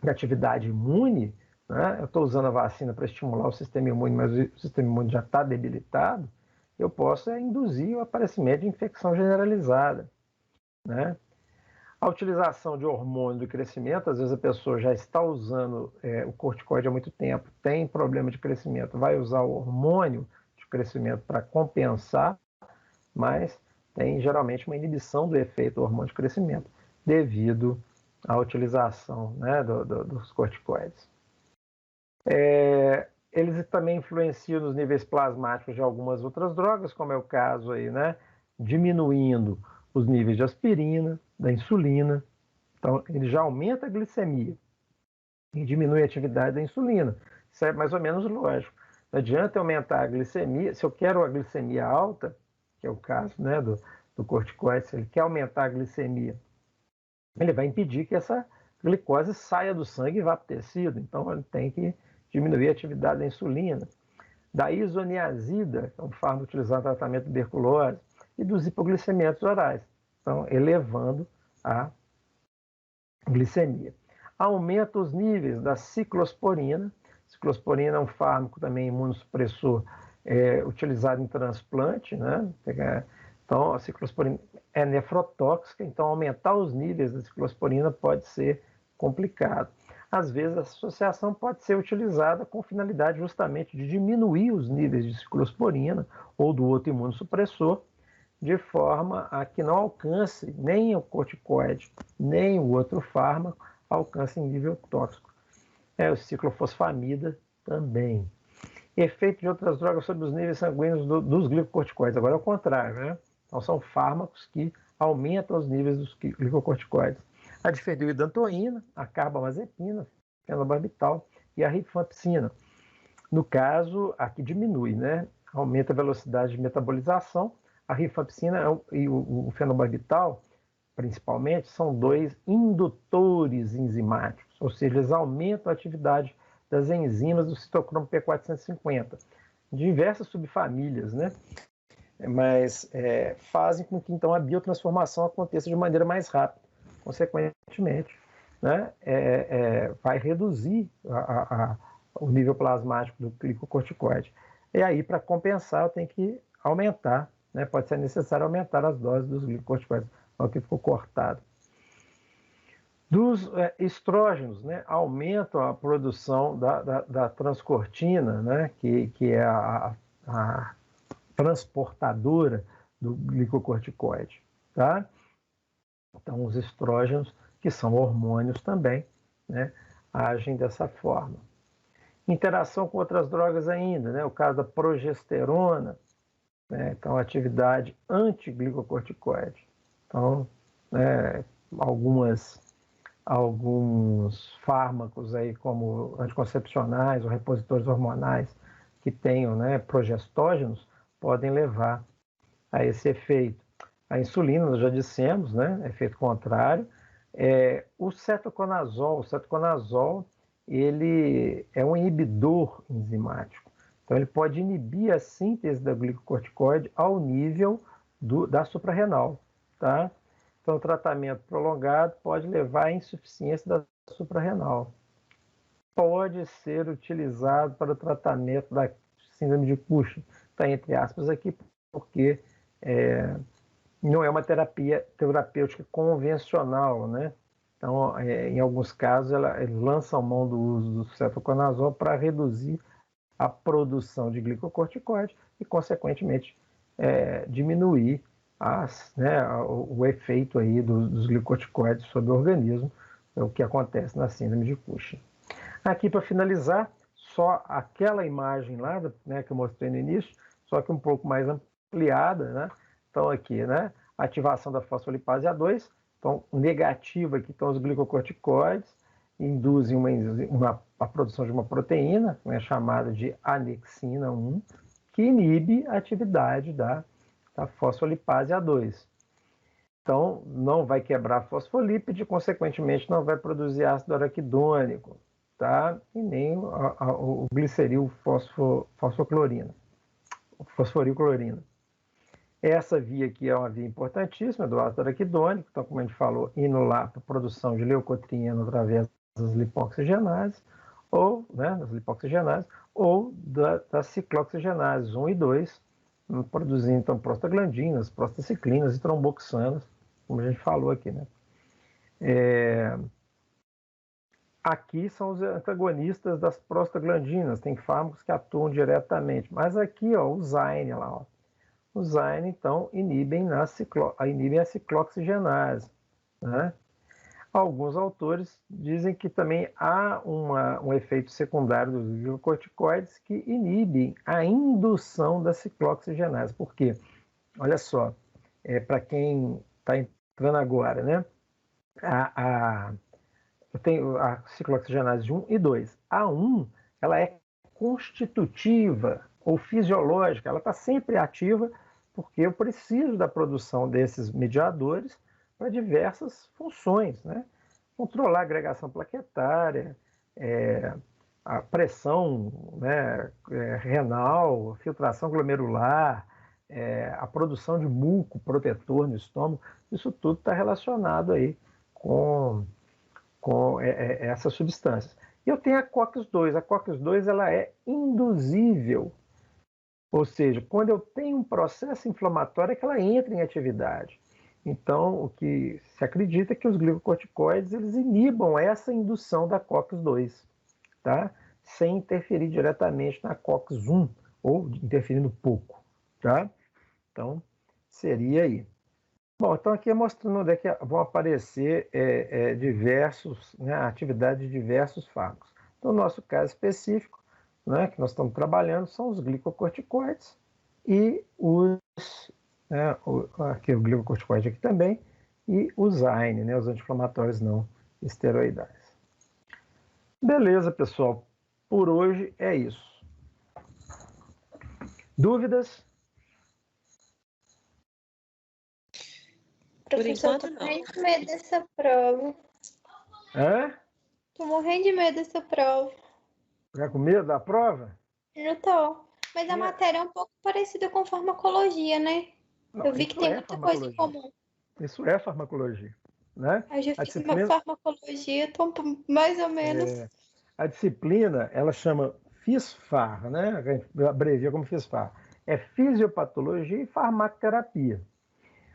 da atividade imune, né, eu estou usando a vacina para estimular o sistema imune, mas o sistema imune já está debilitado, eu posso induzir o aparecimento de infecção generalizada, né? A utilização de hormônio do crescimento, às vezes a pessoa já está usando o corticoide há muito tempo, tem problema de crescimento, vai usar o hormônio de crescimento para compensar, mas tem geralmente uma inibição do efeito do hormônio de crescimento devido à utilização, né, dos corticoides. Eles também influenciam nos níveis plasmáticos de algumas outras drogas, como é o caso aí, né, diminuindo os níveis de aspirina, da insulina. Então, ele já aumenta a glicemia e diminui a atividade da insulina. Isso é mais ou menos lógico. Não adianta aumentar a glicemia. Se eu quero a glicemia alta, que é o caso, né, do corticoide, se ele quer aumentar a glicemia, ele vai impedir que essa glicose saia do sangue e vá para o tecido. Então, ele tem que diminuir a atividade da insulina. Da isoniazida, que é um fármaco utilizado no tratamento de tuberculose, e dos hipoglicemiantes orais, então elevando a glicemia. Aumenta os níveis da ciclosporina. Ciclosporina é um fármaco também imunossupressor utilizado em transplante, né? Então a ciclosporina é nefrotóxica, então aumentar os níveis da ciclosporina pode ser complicado. Às vezes a associação pode ser utilizada com finalidade justamente de diminuir os níveis de ciclosporina ou do outro imunossupressor, de forma a que não alcance nem o corticoide, nem o outro fármaco, alcance em nível tóxico. O ciclofosfamida também. Efeito de outras drogas sobre os níveis sanguíneos dos glicocorticoides. Agora é o contrário, né? Então são fármacos que aumentam os níveis dos glicocorticoides. A difenildantoína, a carbamazepina, fenobarbital e a rifampicina. No caso, aqui diminui, né? Aumenta a velocidade de metabolização. A rifampicina e o fenobarbital, principalmente, são dois indutores enzimáticos, ou seja, eles aumentam a atividade das enzimas do citocromo P450. Diversas subfamílias, né? Mas fazem com que, então, a biotransformação aconteça de maneira mais rápida. Consequentemente, né, vai reduzir o nível plasmático do glicocorticoide. E aí, para compensar, eu tenho que aumentar, né, pode ser necessário aumentar as doses dos glicocorticoides, o que ficou cortado. Dos estrógenos, né, aumentam a produção da transcortina, né, que é a transportadora do glicocorticoide, tá? Então, os estrógenos, que são hormônios também, né, agem dessa forma. Interação com outras drogas ainda, né, o caso da progesterona, né, então, atividade antiglicocorticoide. Então, alguns fármacos aí, como anticoncepcionais ou repositores hormonais que tenham, né, progestógenos, podem levar a esse efeito. A insulina, nós já dissemos, né, efeito contrário. O cetoconazol, ele é um inibidor enzimático. Então, ele pode inibir a síntese da glicocorticoide ao nível da suprarrenal, tá? Então, o tratamento prolongado pode levar à insuficiência da suprarrenal. Pode ser utilizado para o tratamento da síndrome de Cushing. Está entre aspas aqui, porque não é uma terapia terapêutica convencional, né? Então, em alguns casos, eles lançam mão do uso do cetoconazol para reduzir a produção de glicocorticoide e, consequentemente, diminuir o efeito aí dos glicocorticoides sobre o organismo, é o que acontece na síndrome de Cushing. Aqui, para finalizar, só aquela imagem lá, né, que eu mostrei no início, só que um pouco mais ampliada, né? Então, aqui, né, ativação da fosfolipase A2, então, negativo aqui estão os glicocorticoides, induzem a produção de uma proteína, né, chamada de anexina 1, que inibe a atividade da fosfolipase A2. Então, não vai quebrar fosfolípide, consequentemente, não vai produzir ácido araquidônico, tá? E nem o gliceril fosforilclorina. Essa via aqui é uma via importantíssima do ácido araquidônico, então, como a gente falou, indo lá para a produção de leucotrieno através das lipoxigenases, ou, né, das lipoxigenases, ou das ciclooxigenases 1 e 2, produzindo, então, prostaglandinas, prostaciclinas e tromboxanas, como a gente falou aqui, né? Aqui são os antagonistas das prostaglandinas, tem fármacos que atuam diretamente, mas aqui, ó, o Zyne, lá, ó. O Zyne, então, inibem a ciclooxigenase, né? Alguns autores dizem que também há um efeito secundário dos glicocorticoides que inibem a indução da ciclooxigenase. Por quê? Olha só, para quem está entrando agora, né? Eu tenho a ciclooxigenase 1 e 2. A 1, ela é constitutiva ou fisiológica, ela está sempre ativa porque eu preciso da produção desses mediadores para diversas funções, né? Controlar a agregação plaquetária, a pressão, né, renal, filtração glomerular, a produção de muco protetor no estômago, isso tudo está relacionado aí com essas substâncias. E eu tenho a COX-2. A COX-2 ela é induzível, ou seja, quando eu tenho um processo inflamatório é que ela entra em atividade. Então, o que se acredita é que os glicocorticoides eles inibam essa indução da COX-2, tá? Sem interferir diretamente na COX-1, ou interferindo pouco, tá? Então, seria aí. Bom, então aqui mostrando onde é que vão aparecer diversos, né, atividades de diversos fármacos. No nosso caso específico, né, que nós estamos trabalhando, são os glicocorticoides e aqui o glicocorticoide aqui também, e os Zyne, né, os anti-inflamatórios não esteroidais. Beleza, pessoal. Por hoje é isso. Dúvidas? Professor, tô morrendo de medo dessa prova. Tô morrendo de medo dessa prova. Tá com medo da prova? Eu tô. Mas a matéria é um pouco parecida com farmacologia, né? Não, eu vi que tem muita coisa em comum. Isso é farmacologia, né? Eu já fiz uma farmacologia, então mais ou menos. A disciplina, ela chama FISFAR, né? A gente abrevia como FISFAR. É fisiopatologia e farmacoterapia.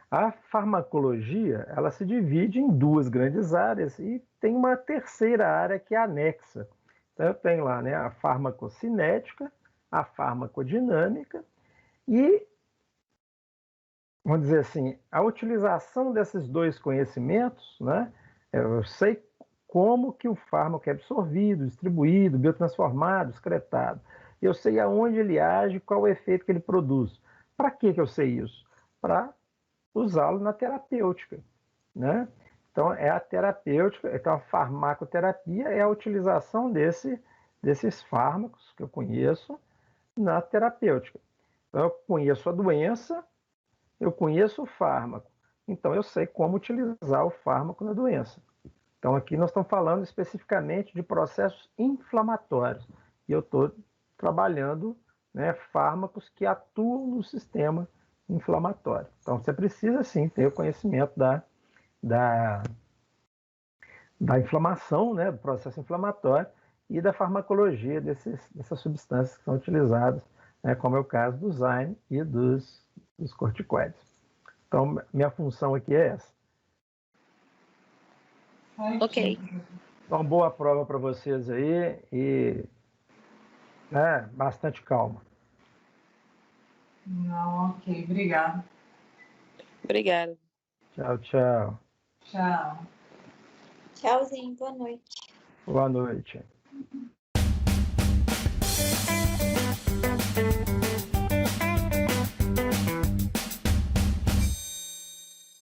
A farmacologia, ela se divide em duas grandes áreas e tem uma terceira área que é anexa. Então, eu tenho lá, né, a farmacocinética, a farmacodinâmica e, vamos dizer assim, a utilização desses dois conhecimentos, né, eu sei como que o fármaco é absorvido, distribuído, biotransformado, excretado. Eu sei aonde ele age, qual o efeito que ele produz. Para que eu sei isso? Para usá-lo na terapêutica, né? Então, é a terapêutica, então a farmacoterapia é a utilização desses fármacos que eu conheço na terapêutica. Então, eu conheço a doença, eu conheço o fármaco, então eu sei como utilizar o fármaco na doença. Então, aqui nós estamos falando especificamente de processos inflamatórios, e eu estou trabalhando, né, fármacos que atuam no sistema inflamatório. Então, você precisa, sim, ter o conhecimento da inflamação, né, do processo inflamatório e da farmacologia dessas substâncias que são utilizadas, né, como é o caso do Zyne e dos corticoides. Então, minha função aqui é essa. Ok. Então, boa prova para vocês aí e Bastante calma. Não, ok, obrigada. Obrigada. Tchau, tchau. Tchau. Tchauzinho, boa noite. Boa noite.